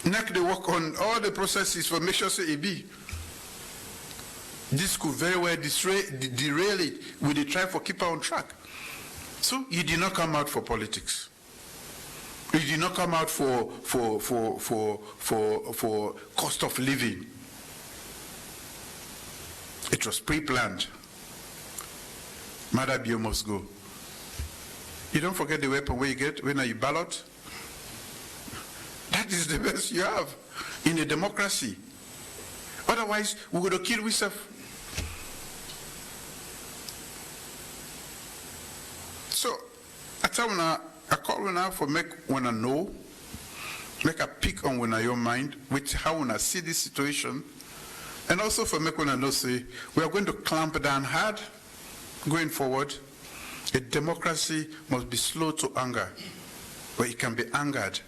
NEC, they work on all the processes for make sure say it be. This could very well derail it with the try for keep on track. So you did not come out for politics. You did not come out for cost of living. It was pre-planned. Mother Bio must go. You don't forget the weapon where you get when you ballot. That is the best you have in a democracy. Otherwise, we're going to kill ourselves. So, I call you now for make when I know, make a pick on when I your mind, with how when I see this situation. And also for me, when I know, say, we are going to clamp down hard going forward. A democracy must be slow to anger, but it can be angered,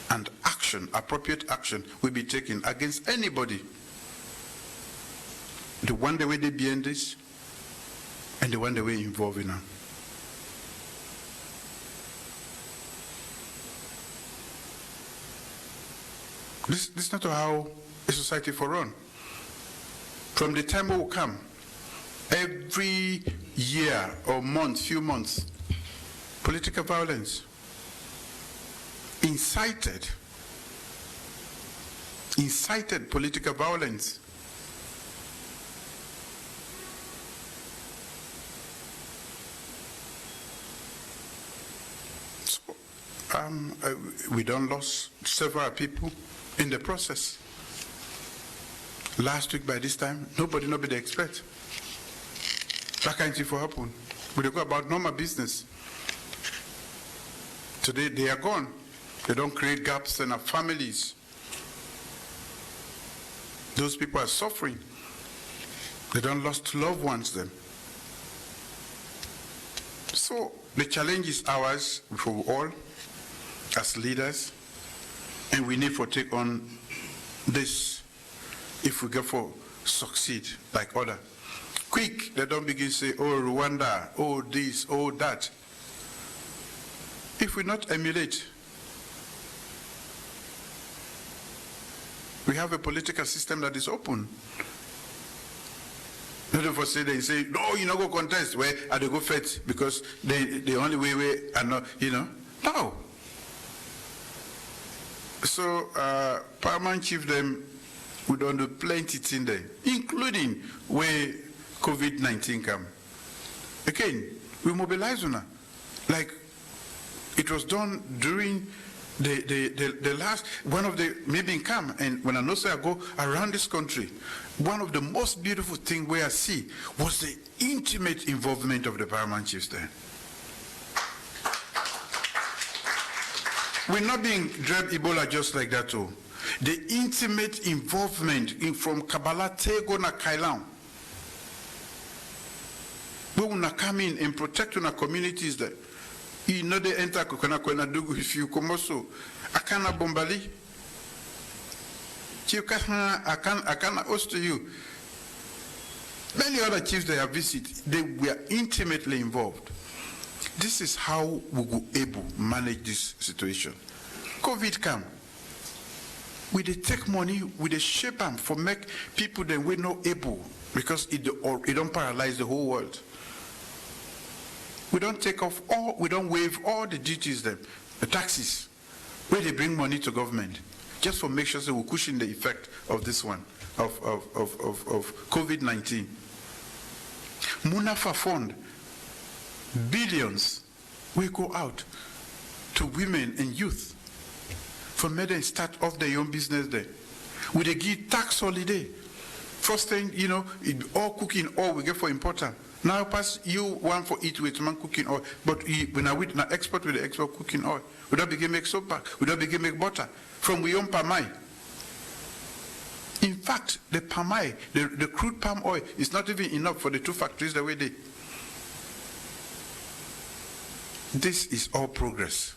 and action, appropriate action, will be taken against anybody. The one the way they be in this, and the one the way involved in them. This is not how a society for run. From the time will come Every year or month, few months, political violence, incited political violence. So, we done lost several people in the process. Last week by this time, nobody expect that kind of thing to happen. We go about normal business. Today they are gone. They don't create gaps in our families. Those people are suffering. They don't lost loved ones then. So the challenge is ours for all as leaders, and we need to take on this if we go for succeed like other. Quick, they don't begin to say, oh, Rwanda, oh, this, oh, that. If we not emulate, we have a political system that is open. Not for say they say, no, you not go contest. Where are they go fight? Because the only way are not, No. So Paramount Chief them, we don't do plenty things there, including where COVID-19 come. Again, we mobilize on her. Like it was done during the last, one of the, maybe in camp, and when I know say I go around this country, one of the most beautiful things where I see was the intimate involvement of the Paramount Chiefs there. We're not being dragged Ebola just like that too. The intimate involvement from Kabbalah Tego na Kailan. We will not come in and protect our communities there. You know they enter Kokona Dugu if you come also. Akana Bombali. Akana host to you. Many other chiefs they have visited, they were intimately involved. This is how we will able to manage this situation. COVID come. We dey take money, we dey shape them for make people that we not able, because it don't paralyze the whole world. We don't take off all, we don't waive all the duties, the taxes, where they bring money to government, just for make sure that we cushion the effect of this one, of COVID-19. Munafa Fund, billions will go out to women and youth for make them start off their own business there. We they give tax holiday. First thing, all cooking oil we get for importer. Now pass you one for eat with man cooking oil, but when I with export with the export cooking oil, we don't begin make soap back, we don't begin make butter from we own palm oil. In fact, the palm oil, the crude palm oil is not even enough for the two factories the way they. This is all progress.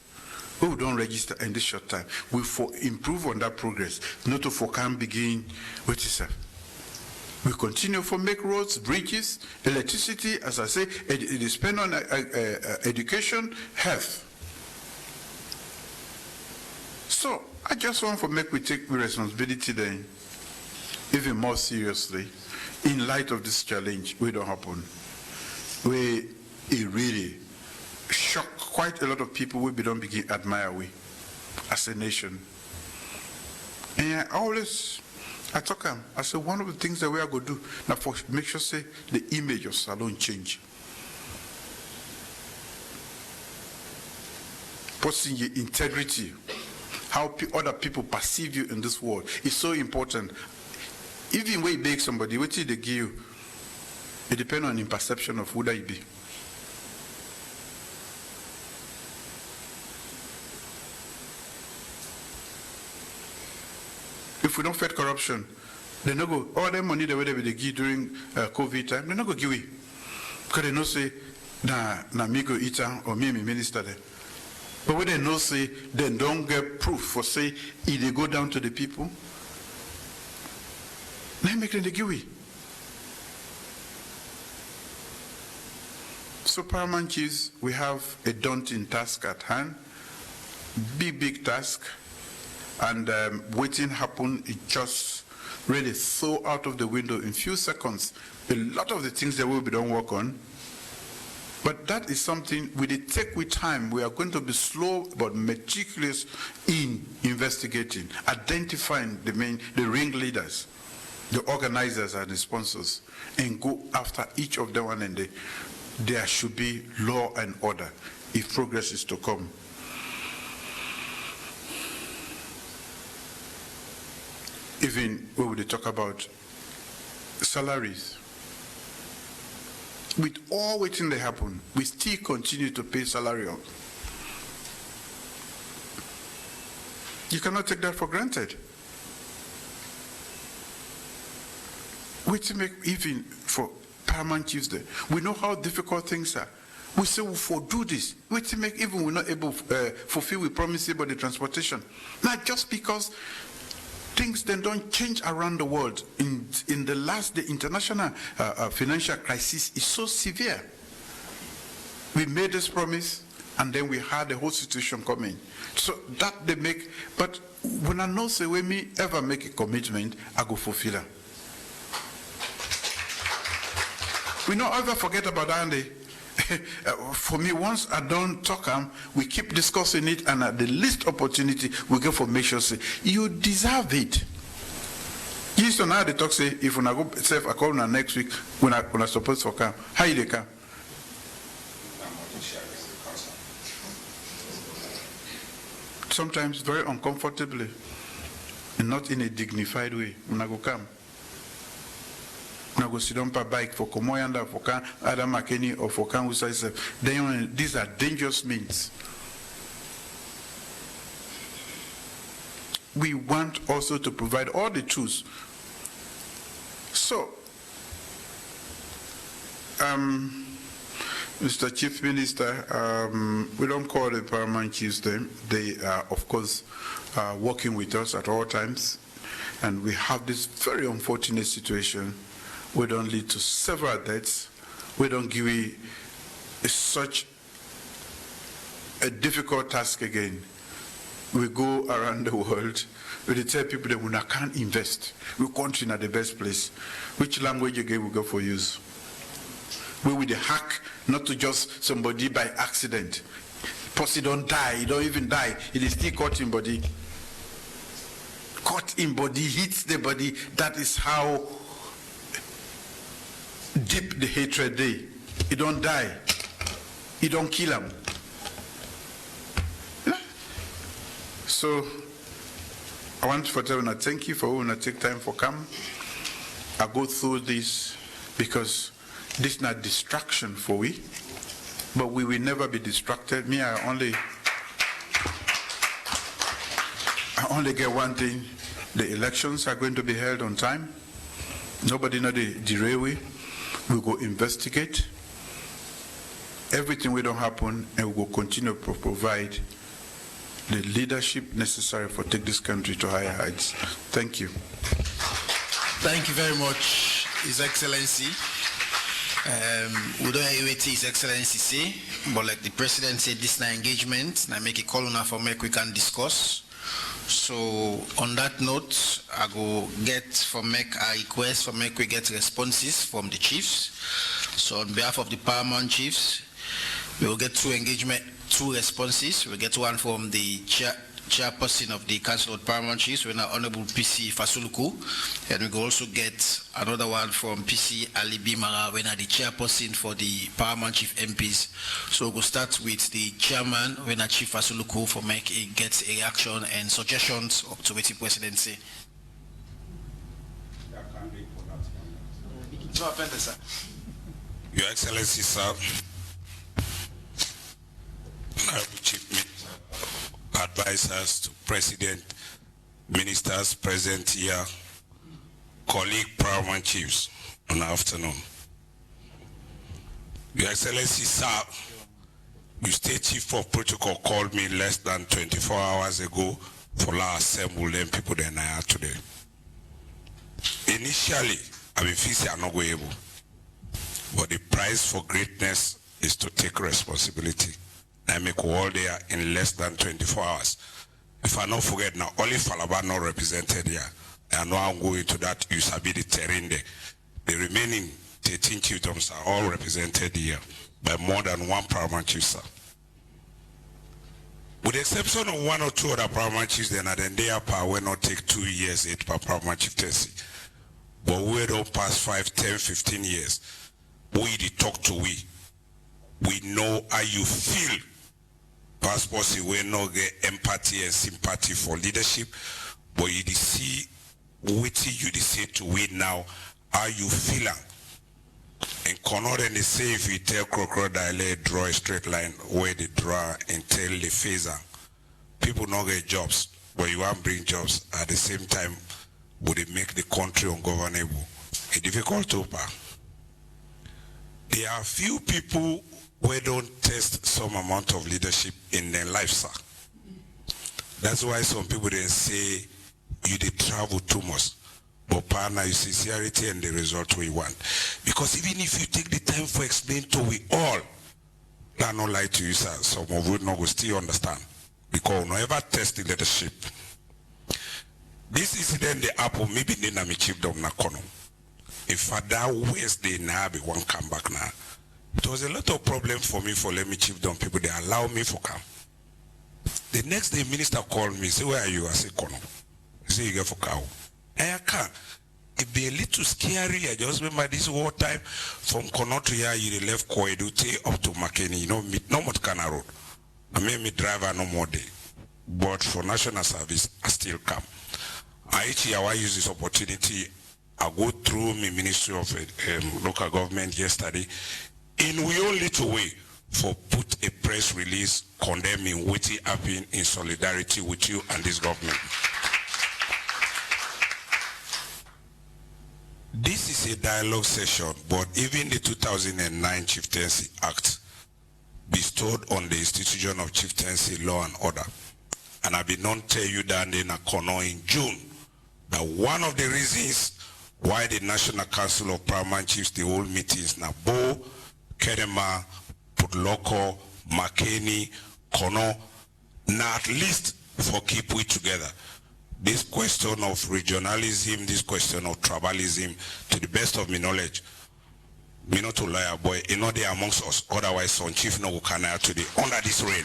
We don't register in this short time. We improve on that progress, not to for can begin with itself. We continue for make roads, bridges, electricity, as I say, it is spent on education, health. So I just want to make we take responsibility then even more seriously in light of this challenge. We don't happen. It really shock quite a lot of people. We don't begin admire we as a nation. And I talk I say one of the things that we are going to do now for make sure say the image of Salone change. Posting your integrity, how other people perceive you in this world is so important. Even when you beg somebody, what they give you, it depends on the perception of who they be. If we don't fight corruption, they not go, all the money they give during COVID time, they not go give it. Because they not say, na me go eat or me minister there. But when they not say, they don't get proof for say, if they go down to the people, they make them give it. So Paramount Chiefs, we have a daunting task at hand, big task. And waiting happen is just really throw out of the window in few seconds a lot of the things that we don't work on. But that is something we did take with time. We are going to be slow but meticulous in investigating, identifying the ringleaders, the organizers and the sponsors, and go after each of them, and there should be law and order if progress is to come. Even when we talk about salaries, with all waiting that happen, we still continue to pay salary up. You cannot take that for granted. We to make even for Paramount Chiefs there. We know how difficult things are. We say we for do this. We to make even we're not able to fulfill we promise about the transportation. Not just because things then don't change around the world. In the last, the international financial crisis is so severe. We made this promise, and then we had the whole situation coming. So that they make, but when I know say when me ever make a commitment, I go fulfill it. We don't ever forget about that. For me, once I don't talk, we keep discussing it, and at the least opportunity, we get for make sure say, you deserve it. You used to now they talk say, if when I go self, I call next week, when I supposed to come, how you they come? Sometimes very uncomfortably, and not in a dignified way, when I go come. When I go sit on a bike for Komoyanda, for Adam McKinney, or for Kan Usa, then these are dangerous means. We want also to provide all the tools. So, Mr. Chief Minister, we don't call the Paramount Chiefs them. They are, of course, working with us at all times. And we have this very unfortunate situation. We don't lead to several deaths. We don't give you such a difficult task again. We go around the world, we tell people that we can't invest. We country in the best place. Which language again we go for use? We with the hack, not to just somebody by accident. Person don't die, he don't even die. It is still caught in body. Caught in body, hits the body. That is how deep the hatred is. He don't die. He don't kill him. Yeah. So I want to tell you, thank you for when I take time for come. I go through this because this is not distraction for we, but we will never be distracted. Me, I only get one thing. The elections are going to be held on time. Nobody know the railway. We go investigate. Everything will don't happen, and we will continue to provide the leadership necessary for take this country to higher heights. Thank you. Thank you very much, His Excellency. We don't hear what His Excellency say, but like the President said, this is an engagement, and I make a call on for make we can discuss. So on that note, I go get for make a request for make we get responses from the chiefs. So on behalf of the Paramount Chiefs, we will get two responses. We'll get one from the chairperson of the Council of Paramount Chiefs, Honorable PC Fasuluku, and we will also get another one from PC Ali Bimara, the chairperson for the Paramount Chief MPs. So we'll start with the chairman, Chief Fasuluku, for make it get a reaction and suggestions up to what the president say. Your Excellency, sir, Honorable Chief Minister, advisors to President, ministers present here, colleague Paramount Chiefs, on the afternoon. Your Excellency, sir, you State Chief of Protocol called me less than 24 hours ago for our assembly them people that I are today. Initially, I mean, I'm not going able, but the price for greatness is to take responsibility. I make all there in less than 24 hours. If I don't forget now, only Falaba not represented here. I know I'm going to that, you sabi the terrain there. The remaining 13 chiefdoms are all represented here by more than one paramount chief, sir. With the exception of one or two other paramount chiefs, then they are power will not take 2 years yet per paramount chieftaincy. But we don't pass 5, 10, 15 years. We talk to we know how you feel. Passports, we no get empathy and sympathy for leadership, but you see what you say to we now, how you feel. And Conor and they say if you tell crocodile draw a straight line where they draw and tell the phaser, people not get jobs, but you want to bring jobs at the same time would it make the country ungovernable? A difficult to pass. There are few people who don't test some amount of leadership in their life, sir. That's why some people then say you did travel too much. But partner, you sincerity and the result we want. Because even if you take the time for explain to we all, I not lie to you, sir, some of you not will still understand. Because no ever test the leadership. This incident the apple maybe they na me chiefdom na kono. If father Wednesday now be one come back now. It was a lot of problem for me for let me chiefdom people they allow me for come. The next day minister called me, say where are you? I say kono. He say you get for cow. I can't. It be a little scary. I just remember this war time from Kono to here, you left Koedute up to Makeni, you know, no more Kana road. I made me driver no more day. But for national service, I still come. I use this opportunity. I go through my Ministry of Local Government yesterday. In we only little way for put a press release condemning what happened in solidarity with you and this government. This is a dialogue session, but even the 2009 Chieftaincy Act bestowed on the institution of chieftaincy law and order. And I've been known to tell you that in Akono in June, that one of the reasons why the National Council of Paramount Chiefs, the whole meetings, Nabo, Kedema, Putloko, Makeni, Kono, now at least for keep we together. This question of regionalism, this question of tribalism, to the best of my knowledge, me not to lie, boy, you know they are amongst us, otherwise son chief no can today, under this reign.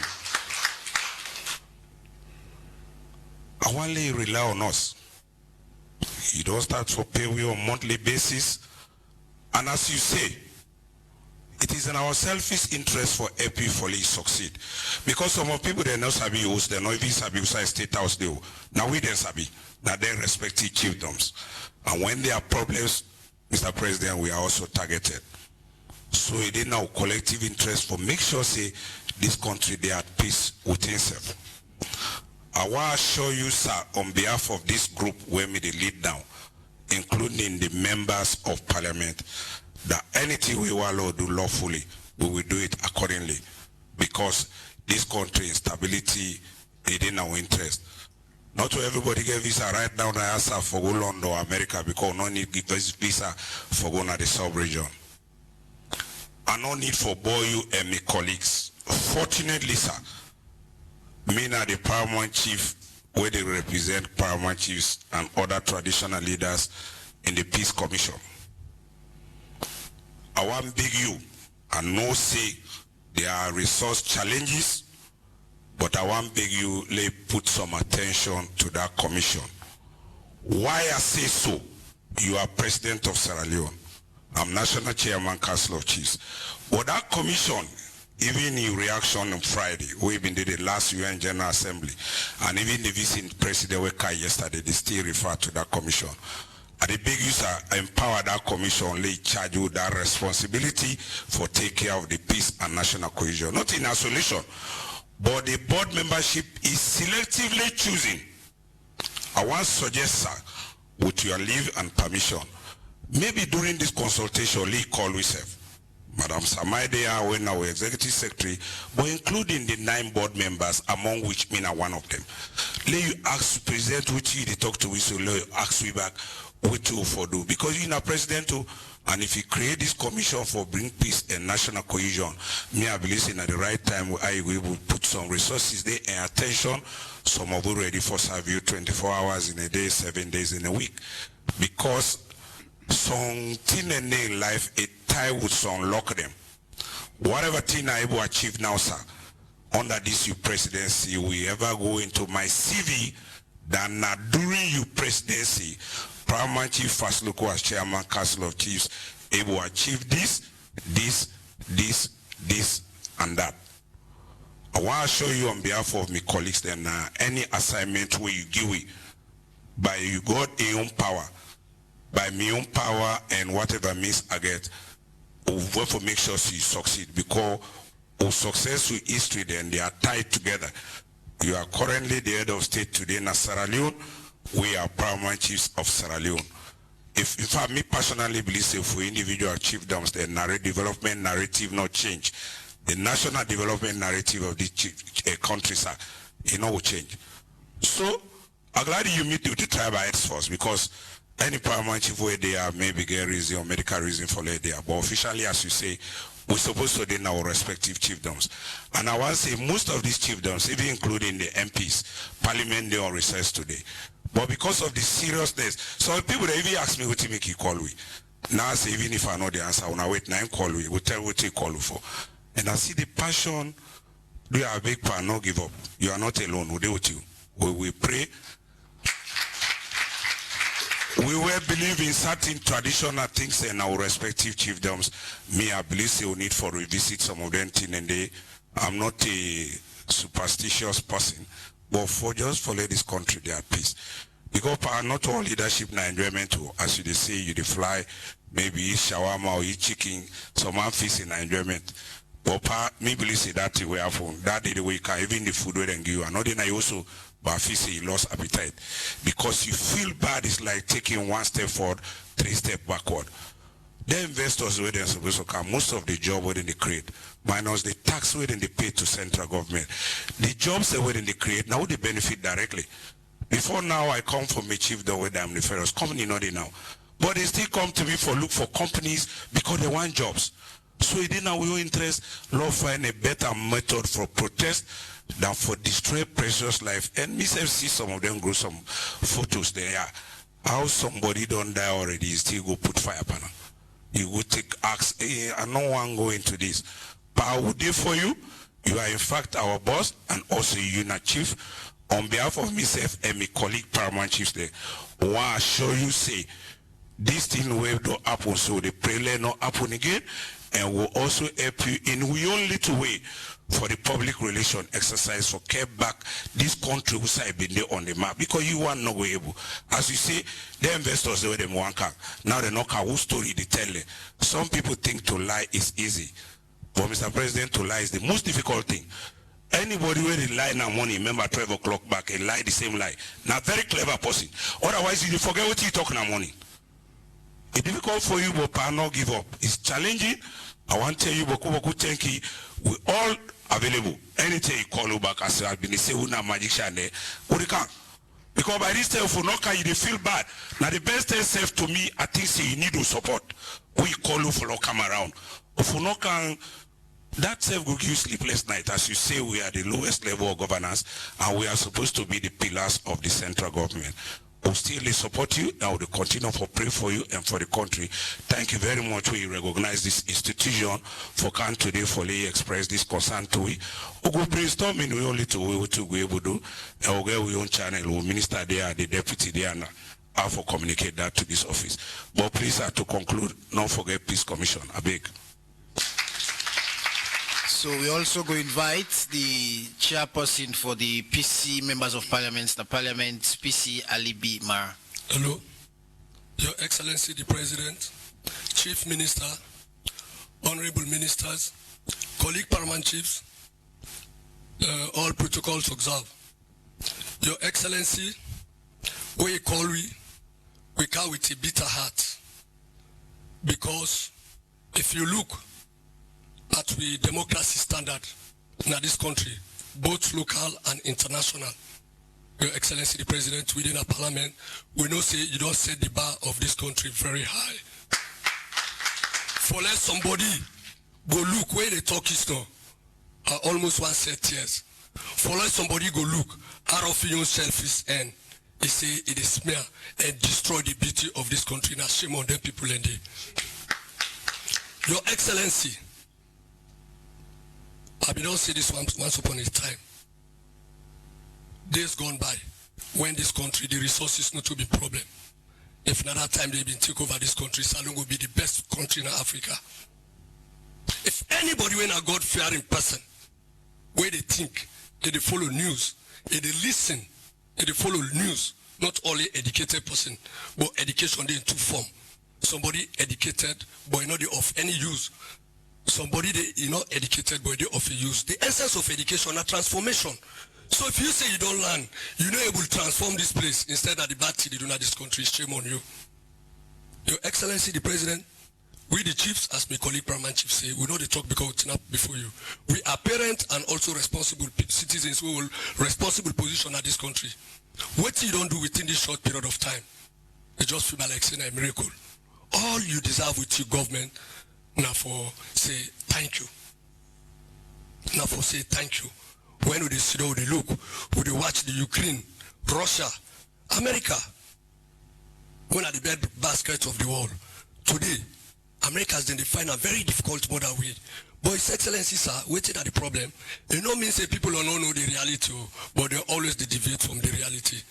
I want to rely on us. You don't start to pay we on monthly basis, and as you say, it is in our selfish interest for AP Foley succeed. Because some of people they know sabi host, they know even sabi usai state house they now we then sabi that they respective chiefdoms. And when there are problems, Mr. President, we are also targeted. So it is now collective interest for make sure say this country they are at peace within itself. I want to assure you, sir, on behalf of this group where me the lead now, including the members of parliament, that anything we want to do lawfully, we will do it accordingly. Because this country instability is in our interest. Not to everybody get visa right now, I ask for go London or America because no need give visa for go to the sub-region. And no need for boy you and my colleagues. Fortunately, sir, me na the Paramount Chief, where they represent Paramount Chiefs and other traditional leaders in the Peace Commission. I want big you and no say there are resource challenges, but I want big you put some attention to that commission. Why I say so? You are president of Sierra Leone. I'm national chairman, Council of Chiefs. But that commission, even in reaction on Friday, we even did the last UN General Assembly, and even the vice president Weka yesterday, they still refer to that commission. And the big user empower that commission, lay charge with that responsibility for take care of the peace and national cohesion. Not in isolation, but the board membership is selectively choosing. I want to suggest, sir, with your leave and permission, maybe during this consultation, Lee call yourself. Madam Samaidea, when our executive secretary, but including the 9 board members, among which me are one of them. Let you ask President which you talk to, so let you ask we back what you for do. Because you are president too, and if you create this commission for bring peace and national cohesion, me I believe in at the right time I will put some resources there and attention. Some of you ready for serve you 24 hours in a day, 7 days in a week. Because something in life, a tie would unlock them. Whatever thing I able achieve now, sir, under this your presidency, we ever go into my CV than during your presidency, Paramount Chief First Local as Chairman Council of Chiefs able achieve this, and that. I want to show you on behalf of my colleagues then any assignment where you give it by you got a own power, by my own power and whatever means I get, we want to make sure you succeed because our successful history then they are tied together. You are currently the head of state today in Sierra Leone. We are Paramount Chiefs of Sierra Leone. If in fact me personally believe for individual chiefdoms, the development narrative not change. The national development narrative of this country, sir, will change. So I'm glad you meet with the tribal heads first because any Paramount Chief where they are maybe get reason or medical reason for where they are. But officially, as you say, we're supposed to do our respective chiefdoms. And I want to say most of these chiefdoms, even including the MPs, Parliament, they are on recess today. But because of the seriousness, some people they even ask me what to make you call we. Now I say even if I know the answer, when I wait 9 call we, we'll tell what you call for. And I see the passion, do a big plan, no give up. You are not alone, we'll do with you. We pray. We will believe in certain traditional things in our respective chiefdoms. Me, I believe they will need for revisit some of them things and they, I'm not a superstitious person, but for just follow this country, they are peace. Because not all leadership na enjoyment too. As you say, you fly, maybe eat shawarma or eat chicken, some man feast in enjoyment. But me believe say that way happen. That day the way you can even the food where they give you. Another day also but if you say you lost appetite. Because you feel bad, it's like taking 1 step forward, 3 steps backward. The investors where they're supposed to come, most of the job where they create, minus the tax where they pay to central government. The jobs that where they create, now they benefit directly. Before now, I come from a chiefdom where I'm the first company, not now. But they still come to me for look for companies because they want jobs. So it in our interest, Lord find a better method for protest than for destroy precious life. And me see some of them grow some photos there. How somebody don't die already, you still go put fire panel. You go take axe, I no one go into this. But I will do for you. You are in fact our boss and also you na chief. On behalf of myself and my colleague Paramount Chiefs there, I want to show you say this thing will not happen, so the prayer not happen again, and will also help you in we only to way for the public relation exercise for care back this country who say been there on the map because you want not go able. As you say, the investors they were them one car. Now they know whose story they tell. Some people think to lie is easy, but Mr. President, to lie is the most difficult thing. Anybody where they lie now money, remember 12 o'clock back and lie the same lie. Now very clever person. Otherwise you forget what you talk now morning. It's difficult for you, but not give up. It's challenging. I want to tell you, Boku thank you. We all available. Anything you call you back as I've been say we na magician there. What you can. Because by this time for no can you feel bad. Now the best thing self to me, I think say you need to support. We call you for no come around. If no can that self will give you sleepless night. As you say, we are the lowest level of governance and we are supposed to be the pillars of the central government. We'll still support you and we'll continue to pray for you and for the country. Thank you very much. We recognize this institution for can today for Lay express this concern to we. We'll go brainstorming we only to be able to do and we'll get our own channel. We'll minister there, the deputy there and how to communicate that to this office. But please to conclude, don't forget Peace Commission. I beg. So we also go invite the chairperson for the PC members of parliament, the parliament, PC Ali B. Mara. Hello, Your Excellency the President, Chief Minister, Honorable Ministers, colleague Paramount Chiefs, all protocols observed. Your Excellency, we call with a bitter heart, because if you look at the democracy standard in this country, both local and international. Your Excellency the President, within a parliament, we know say you don't set the bar of this country very high. For let somebody go look where they talk is now, almost 1 set years. For let somebody go look out of your selfish end, he say it is smear and destroy the beauty of this country. Now shame on them people in there. Your Excellency, I don't say this once upon a time. Days gone by, when this country, the resources not to be problem. If another time they've been take over this country, Salon will be the best country in Africa. If anybody when a God-fearing person, where they think, they follow news, they listen, they follow news, not only educated person, but education they in two form. Somebody educated, but not of any use. Somebody they not educated, but they of use. The essence of education are transformation. So if you say you don't learn, you're not able to transform this place instead of the bad thing they do in this country, shame on you. Your Excellency the President, we the chiefs, as my colleague Paramount Chief say, we know they talk because it's not before you. We are parent and also responsible citizens who will responsible position at this country. What you don't do within this short period of time, you just feel like saying a miracle. All you deserve with your government now for say thank you. Now for say thank you. When we sit down, we look, we watch the Ukraine, Russia, America. One of the best baskets of the world. Today, America has then defined a very difficult model way. But His Excellency, sir, waiting at the problem. It don't mean say people don't know the reality, but they always deviate from the reality.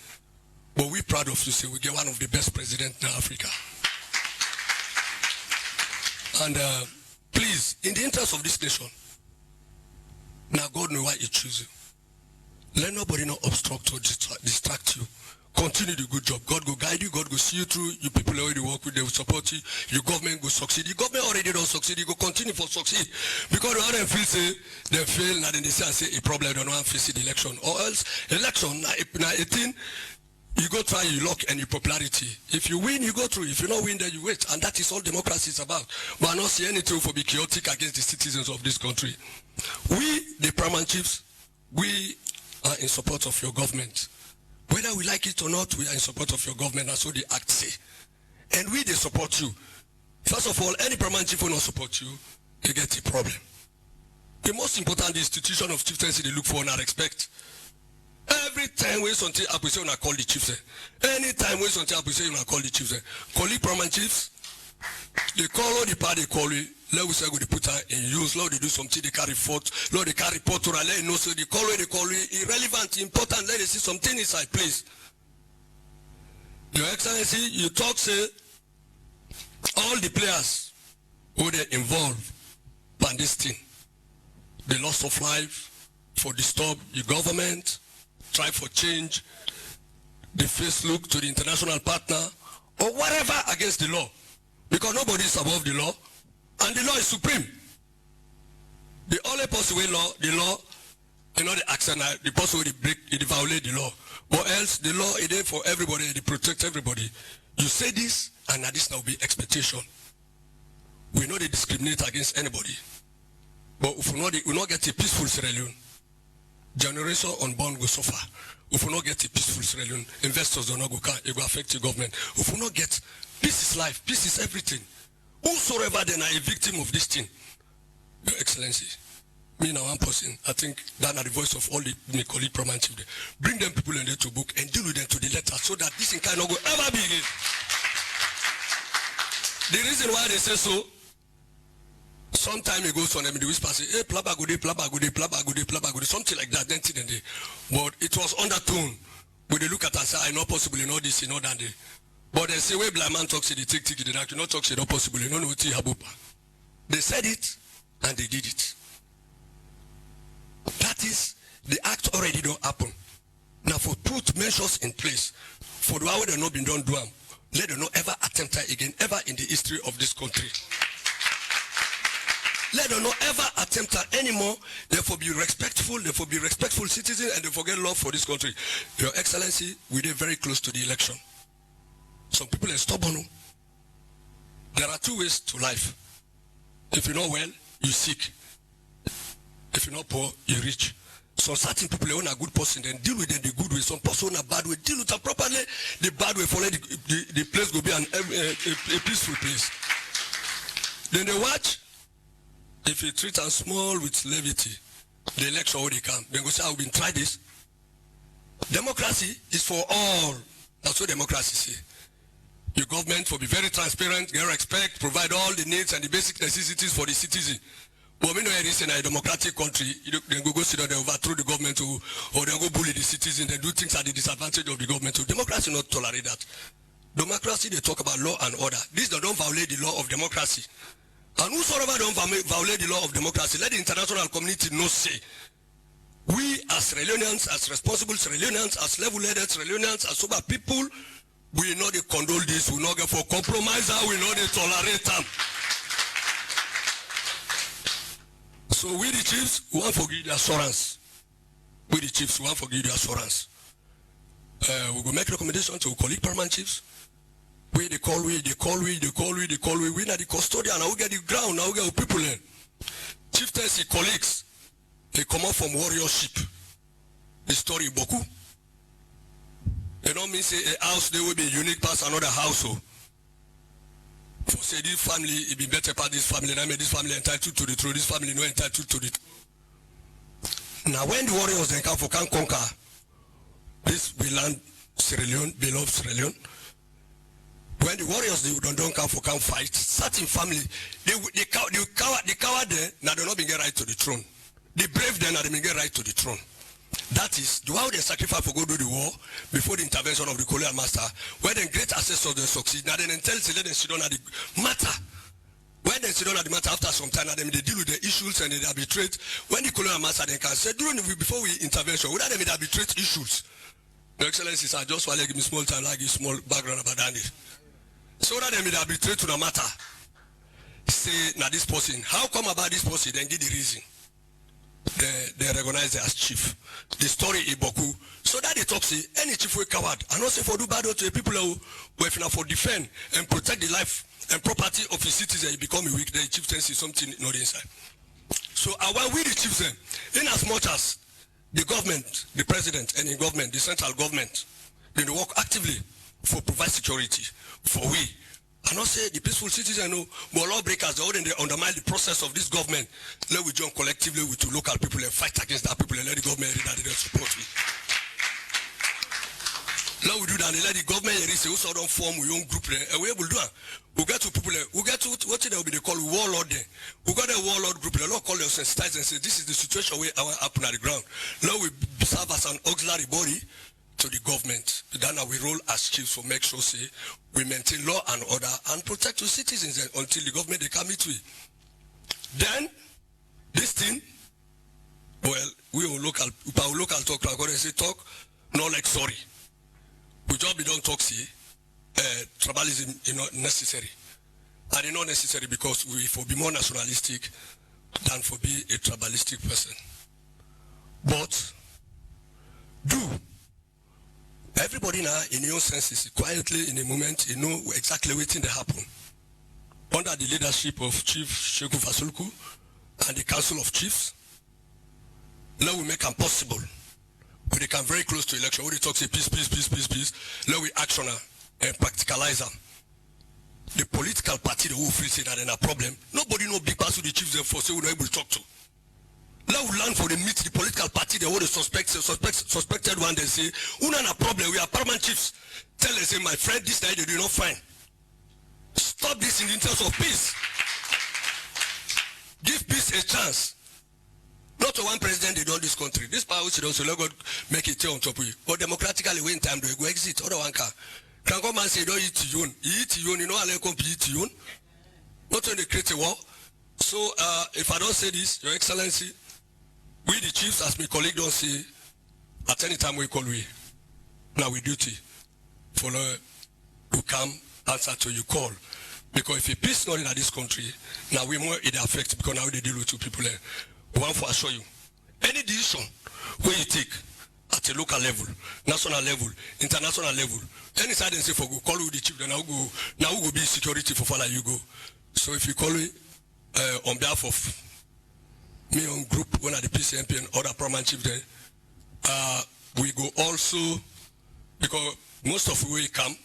But we're proud of you, say we get one of the best presidents in Africa. And please, in the interest of this nation, now God knows why He chooses you. Let nobody not obstruct or distract you. Continue the good job. God will guide you. God will see you through. You people already work with, they will support you. Your government will succeed. Your government already don't succeed. You go continue for succeed. Because the other feel say they fail, and then they say a problem, they don't want to face the election. Or else election, now 18, you go try your luck and your popularity. If you win, you go through. If you not win, then you wait. And that is all democracy is about. But I don't see anything for be chaotic against the citizens of this country. We, the Paramount Chiefs, we are in support of your government. Whether we like it or not, we are in support of your government. That's what the act say. And we, they support you. First of all, any Paramount Chief will not support you, you get a problem. The most important institution of chieftaincy they look for and respect. Every time we something up, we say we call the chiefs. Anytime we something up, we say we call the chiefs. Colleague Paramount Chiefs, they call all the party call it. Let we say we put her in use. Lord, they do something, they carry forth. Lord, they carry report to let know so they call it irrelevant, important. Let they see something inside, please. Your Excellency, you talk say all the players who they involved in this thing, the loss of life, for disturb the government, try for change, the face look to the international partner, or whatever against the law. Because nobody is above the law, and the law is supreme. The only possible law, the law, you know, the action, the person will break, it violate the law. Or else the law is there for everybody, it protects everybody. You say this, and now this now be expectation. We know they discriminate against anybody. But if we not get a peaceful Sierra Leone, generation unborn will suffer. If we not get a peaceful Sierra Leone, investors don't go car, it will affect the government. If we not get peace is life, peace is everything. Whosoever then are a victim of this thing, Your Excellency, me now one person, I think that are the voice of all the my colleague Paramount Chief. Bring them people in there to book and deal with them to the letter so that this thing cannot go ever be again. The reason why they say so, some time ago, son, the whisper say, hey, plabagode, plabagode, plabagode, plabagode, something like that, then they. But it was undertone. When they look at us, I know possible, you know this, you know that. But they say, where blind man talks, they take ticket, they not talk, not possible, you know what habupa. They said it, and they did it. That is, the act already don't happen. Now, for put measures in place, for the way they not been done, let them not ever attempt that again, ever in the history of this country. Let them not ever attempt that anymore. Therefore, be respectful. Therefore, be respectful citizens, and they forget love for this country. Your Excellency, we did very close to the election. Some people are stubborn. There are two ways to life. If you're not well, you sick. If you're not poor, you're rich. Some certain people own a good person, then deal with them the good way. Some person own a bad way, deal with them properly. The bad way, for the place will be a peaceful place. Then they watch. If you treat them small with levity, the election already come. Then go say, I've been try this. Democracy is for all. That's what democracy say. Your government will be very transparent, get respect, provide all the needs and the basic necessities for the citizen. But we know it is in a democratic country, they go sit down, they overthrow the government, or they go bully the citizens, they do things at the disadvantage of the government. So democracy not tolerate that. Democracy, they talk about law and order. These don't violate the law of democracy. And whosoever don't violate the law of democracy, let the international community know say, we as Sierra Leoneans, as responsible Sierra Leoneans, as level-headed Sierra Leoneans, as sober people, we not condole this, we not get for compromise, we not tolerate them. So we the chiefs, we want to give the assurance. We the chiefs, we want to give the assurance. We will make recommendation to colleague paramount chiefs. We not the custodian, now we get the ground, now we get the people in. Chieftains, colleagues, they come out from warriorship. The story Boku. They don't mean say a house they will be unique past another household. For say this family, it be better part this family, and I made this family entitled to the throne, this family no entitled to the throne. Now when the warriors then come for can conquer this we land Sierra Leone, beloved Sierra Leone. When the warriors they don't come for can fight, certain family, the coward there, now they not be get right to the throne. The brave then now they get right to the throne. That is, the how they sacrifice for go do the war before the intervention of the colonial master, where the great ancestors they succeed. Now they tell let them sit down at the matter. When they sit down at the matter after some time, now they deal with the issues and they arbitrate. When the colonial master then can say before we intervention, without them arbitrate issues. Your Excellencies, I just want to give me small time, like a small background about that. So that they arbitrate to the matter. Say now this person, how come about this person? Then give the reason. They recognize it as chief. The story is Boku. So that they talk say any chief will coward. And also for do bad to the people who if not for defend and protect the life and property of his citizens, he become a weak, the chieftaincy is something not inside. So while we the chiefs in as much as the government, the president and the government, the central government, they work actively for provide security for we. And not say the peaceful citizens know, but lawbreakers, they undermine the process of this government. Let we join collectively with the local people and fight against that people and let the government that they don't support me. Let we do that and let the government say, also don't form our own group and we able to do it. We get to people, we get to what they will be called warlord there. We got a warlord group, the law call them sensitized and say, this is the situation where I happen at the ground. Now we serve as an auxiliary body to the government. Then we roll as chiefs for make sure say we maintain law and order and protect the citizens until the government they come into it. Then this thing, well, we will local talk like what they say talk, no like sorry. We just be don't talk see tribalism is not necessary. And it's not necessary because we for be more nationalistic than for be a tribalistic person. But do everybody now in your senses quietly in a moment you know exactly what thing that happen. Under the leadership of Chief Sheku Fasulku and the Council of Chiefs, now we make them possible. We come very close to election. When they talk say peace. Now we action and practicalize them. The political party that will feel say that in a problem. Nobody know big parts of the chiefs therefore say we're not able to talk to. Now we learn for the meet the political party they all the suspected one they say, we not a problem, we are paramount chiefs. Tell them say my friend this night they do not find. Stop this in the interest of peace. Give peace a chance. Not to one president they don't this country. This power which also let God make it on top of you. But democratically when time they go exit, other one can come and say don't eat you own. You know I come eat you own. Not when they create a war. So if I don't say this, Your Excellency, we the chiefs, as my colleague don't say, at any time we call we. Now we duty for to come answer to your call. Because if a peace not in this country, now we more it affects because now they deal with two people. One for assure you. Any decision where you take at a local level, national level, international level, any side and say for go call with the chief, then now we go be security for follow you go. So if you call me on behalf of me on group when I the APC MP and other Paramount chiefs there. We go also, because most of we come,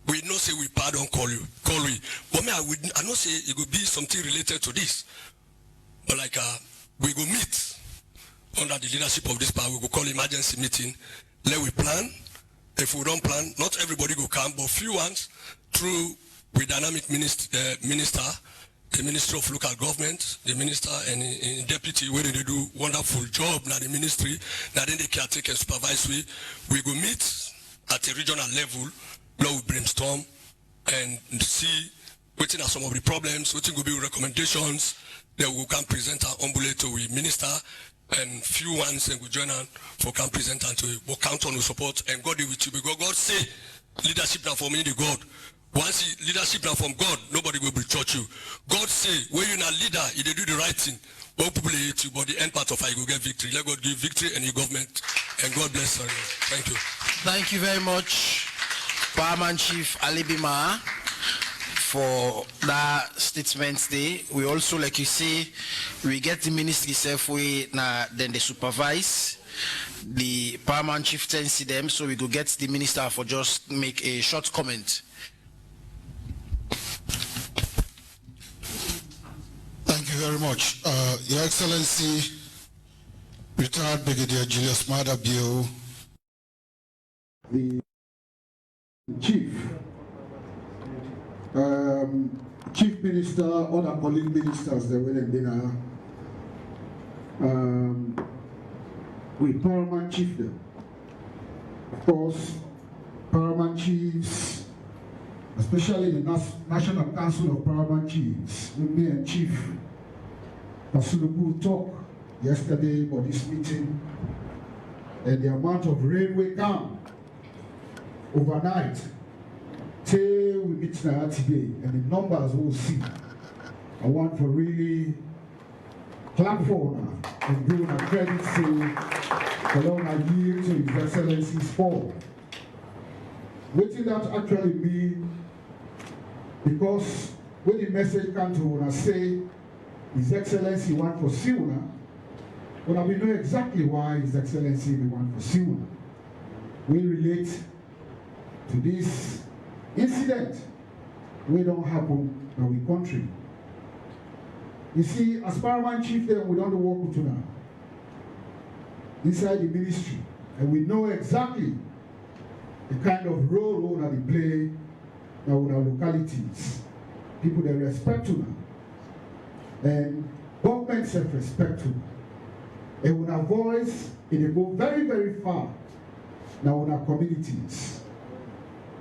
we know say we pardon call we. But me, I know say it will be something related to this. But like we go meet under the leadership of this power, we go call emergency meeting. Let we plan. If we don't plan, not everybody go come, but few ones through with dynamic minister, the Ministry of Local Government, the minister and deputy, where they do wonderful job now the ministry, now then they can take and supervise we go meet at a regional level, now we brainstorm and see what are some of the problems, what will be recommendations, then we can present our ombule to we minister and few ones and we join on for can present and to we count on the support and God with you because God say leadership now for me the God. Once leadership now from God, nobody will church you. God say, when you're not leader, you do the right thing. All people hate you, but the end part of it, you will get victory. Let God give victory and your government. And God bless you. Thank you. Thank you very much, Paramount Chief Ali Bima, for that statement today. We also, like you say, we get the ministry self-way, then they supervise the Paramount Chieftaincy them, so we go get the minister for just make a short comment. Thank you very much. Your Excellency, retired Brigadier Julius Madabio, the Chief, Chief Minister, other colleague ministers, they will have been with Paramount Chief there. Of course, Paramount Chiefs, especially the National Council of Paramount Chiefs, with me and Chief Pasulubu talk yesterday about this meeting and the amount of rain we come overnight till we meet now today and the numbers we'll see. I want to really clap for now and give a credit to allow a year to His Excellency's fall. What did that actually mean? Because when the message comes to una say His Excellency want for see una, we know exactly why His Excellency want for see una. We relate to this incident we don't happen in our country. You see, as Paramount Chief then we don't work with una inside the ministry, and we know exactly the kind of role that they play in our localities. People that respect una, and government self-respect una. And our voice, it go very, very far now in our communities.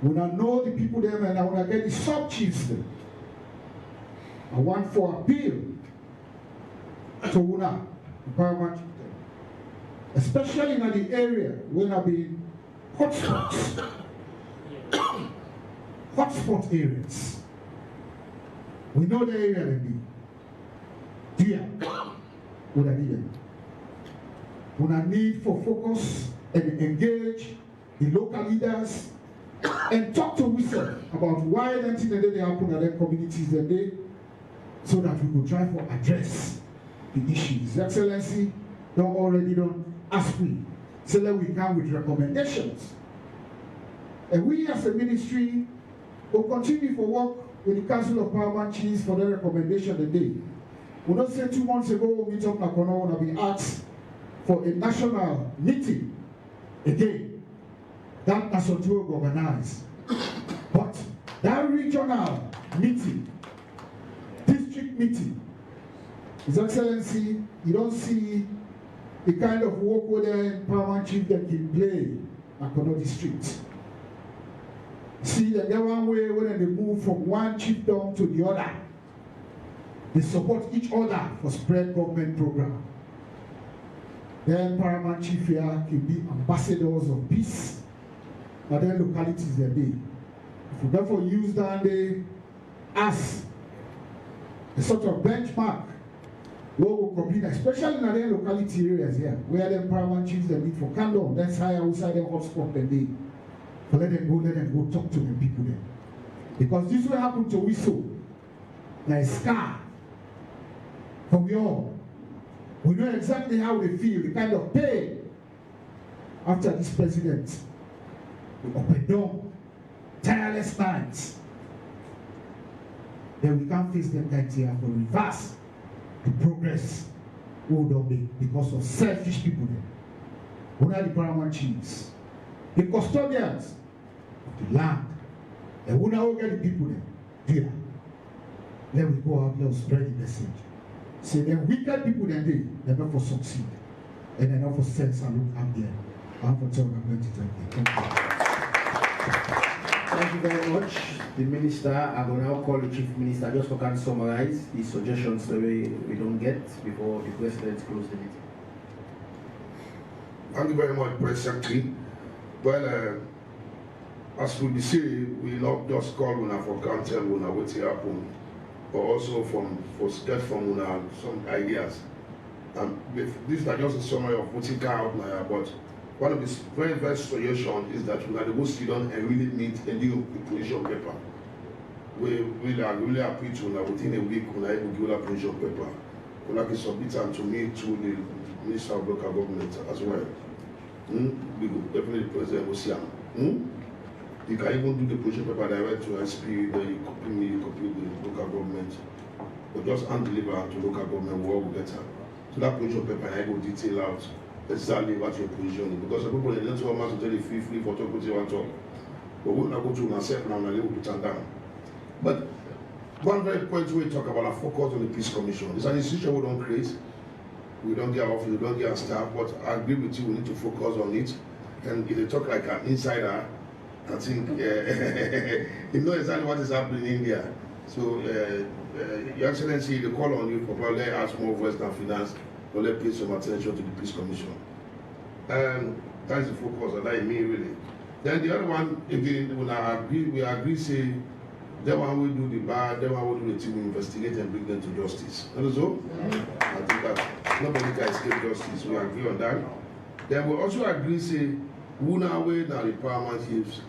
When I know the people there and I want to get the sub-chiefs there, I want for appeal to una, the Paramount Chief, especially in the area where I be hotspots, hotspot areas. We know the area they be. Dear, what I need. When I need for focus and engage the local leaders and talk to Whistle about why that thing that they happen at their communities that they, so that we could try to address the issues. His Excellency don't already ask me, so that we come with recommendations. And we as a ministry will continue to work with the Council of Paramount Chiefs for their recommendation today. We don't say 2 months ago we talked like we asked for a national meeting again. That national will organize. But that regional meeting, district meeting, His Excellency, you don't see the kind of work where the Paramount Chief that can play at Kono District. See, the one way when they move from one chiefdom to the other, they support each other for spread government program. Then Paramount Chief here can be ambassadors of peace, but then localities they be. If we therefore use that day as a sort of benchmark, what will compete, especially in the locality areas here, where the Paramount Chiefs they meet for candle, that's higher outside the hotspot they be. So let them go talk to the people there. Because this will happen to Whistle, like scar from your We know exactly how they feel, the kind of pain after this president. The up and down, tireless nights. Then we can't face them that year for reverse the progress we don't make because of selfish people. Who are the paramount chiefs, the custodians of the land, and who now get the people there. Then we go out there and spread the message. Say the wicked people they're not for succeed. And they're not for sense and look up there. I'm for telling them to thank you. Thank you very much. The minister, I will now call the chief minister just for can summarize his suggestions the way we don't get before the president close the meeting. Thank you very much, Press Secretary. Well, as we say, we not just call una for council, una what happen, but also for get from una some ideas. These are just a summary of what it out now, but one of the very best suggestions is that una the most don't really need a new position paper. We really happy to una within a week una able give a position paper. Una can submit them to me to the Minister of Local Government as well. We will definitely present with him. You can even do the position paper direct to SP, then you copy me, you copy the local government. But just hand deliver to local government, we will get her. So that position paper, I will detail out exactly what your position is. Because some people, they don't want to tell you free for talk what you want to talk. But we're not going to myself now, and I will put them down. But one very point we talk about, I focus on the Peace Commission. It's an institution we don't create. We don't get office, we don't get staff, but I agree with you, we need to focus on it. And if they talk like an insider, I think you know exactly what is happening in India. So, Your Excellency, the call on you for probably ask more voice than finance, but let's pay some attention to the Peace Commission. That is the focus, and that is me really. Then the other one, again, we agree, say, that one will do the bar, that one will do the team, investigate and bring them to justice. And so, I think that nobody can escape justice. We agree on that. Then we also agree, say, we now wait now the Paramount chiefs,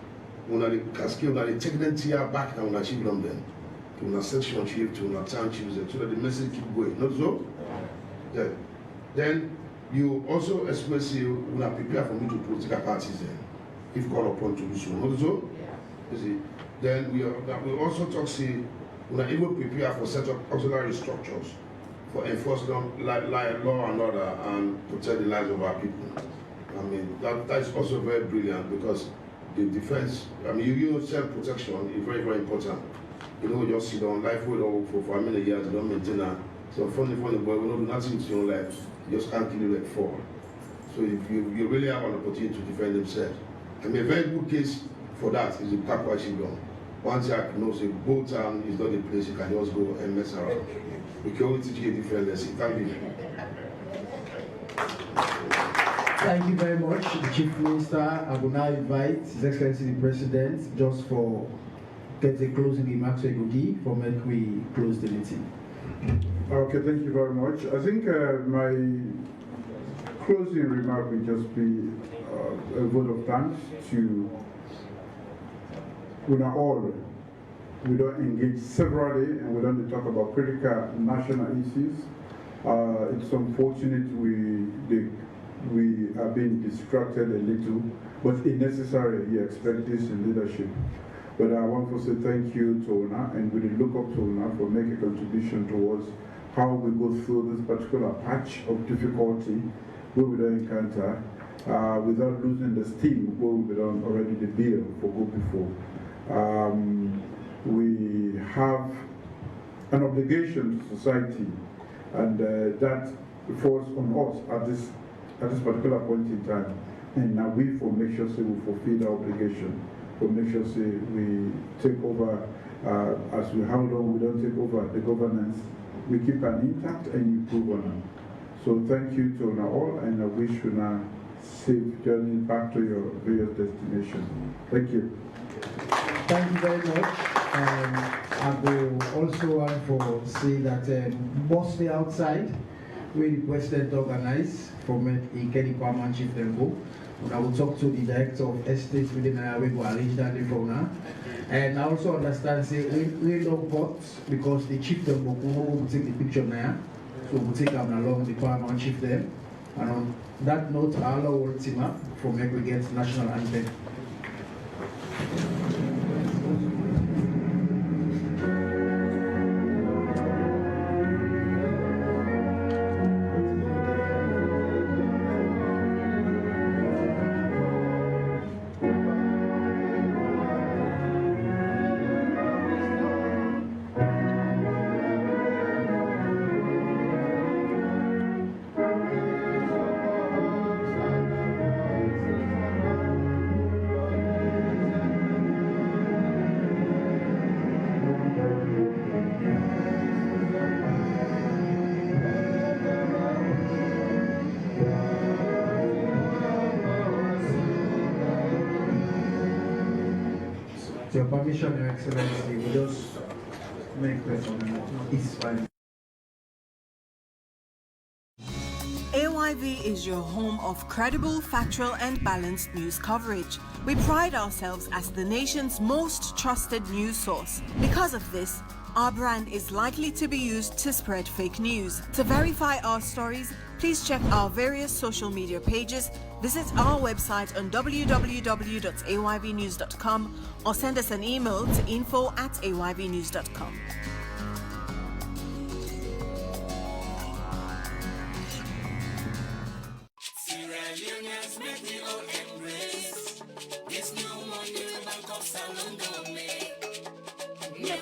we now the cascade, we now the take them here back and we achieve them then. To a section chief, to a town chiefs, so that the message keep going. Not so? Yeah. Then you also express, say, we now prepare for me to political parties then, if called upon to do so. Not so? You see? Then we also talk, say, we are able to prepare for set up auxiliary structures for enforcement law and order and protect the lives of our people. I mean, that is also very brilliant because the defense, I mean, you self-protection is very, very important. You know, just sit on life for many years, you don't maintain that. So funny, but we don't do nothing to your life. You just can't kill you like four. So if you really have an opportunity to defend themselves. I mean, a very good case for that is the Kakwa Children. Once you knows a boat town is not a place you can just go and mess around. We can only teach you a different lesson. Thank you. Thank you very much, the Chief Minister. I will now invite His Excellency the President just for get a closing remarks for when we close the meeting. Okay, thank you very much. I think my closing remark will just be a vote of thanks to all. We don't engage severally and we don't talk about critical national issues. It's unfortunate we are being distracted a little, but it's necessary. You expect this in leadership. But I want to say thank you to Ona, and we look up to Ona for making a contribution towards how we go through this particular patch of difficulty where we don't encounter without losing the steam where we done already the bill for go before. We have an obligation to society, and that falls on us at this particular point in time. And now we for make sure we fulfill the obligation, for make sure we take over as we how long we don't take over the governance, we keep an intact and improve on it. So thank you to all, and I wish you a safe journey back to your various destinations. Thank you. Thank you very much. I will also want to say that mostly outside, we requested organize from Ikedi Paramount Chief Dengo. I will talk to the director of estates within we will arrange that for now. And I also understand say we don't got because the chief Dengo will take the picture now. So we'll take them along the Paramount Chief them. And on that note, I'll all team up for make we get national anthem. With your permission, Your Excellency, we just make press on it. It's fine. AYV is your home of credible, factual and balanced news coverage. We pride ourselves as the nation's most trusted news source. Because of this, our brand is likely to be used to spread fake news. To verify our stories, please check our various social media pages, visit our website on www.ayvnews.com or send us an email to info@ayvnews.com.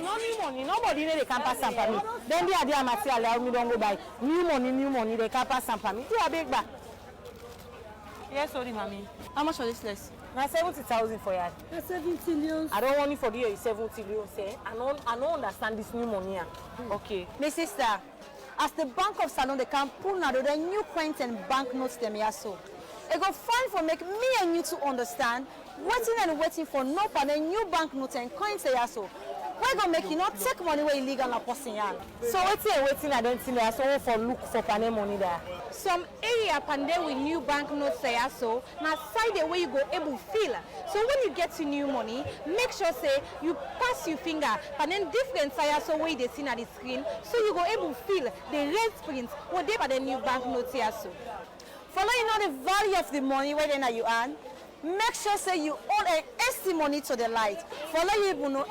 No new money, nobody they can't pass some for me. Then the idea material me don't go buy new money, they can't pass some for me. You are big back. Yes, sorry, mommy. How much for this less? Now 70,000 for you. 70 million. I don't want it for you 70 million. Say, I don't understand this new money. Okay. My sister, as the Bank of Salon, they can pull out the new coins and banknotes them here so. It go fine for make me and you to understand waiting for no for the new banknotes and coins here so. We're gonna make you not take money where illegal na person yan. So waiting I don't see there so for look for panel money there. Some area pande with new banknotes there so now side the way you go able feel. So when you get to new money, make sure say you pass your finger and then different side so way they see at the screen so you go able feel the red print what they for the new banknotes here so. Following on the value of the money where then you earn, make sure say you own a testimony to the light. Follow you know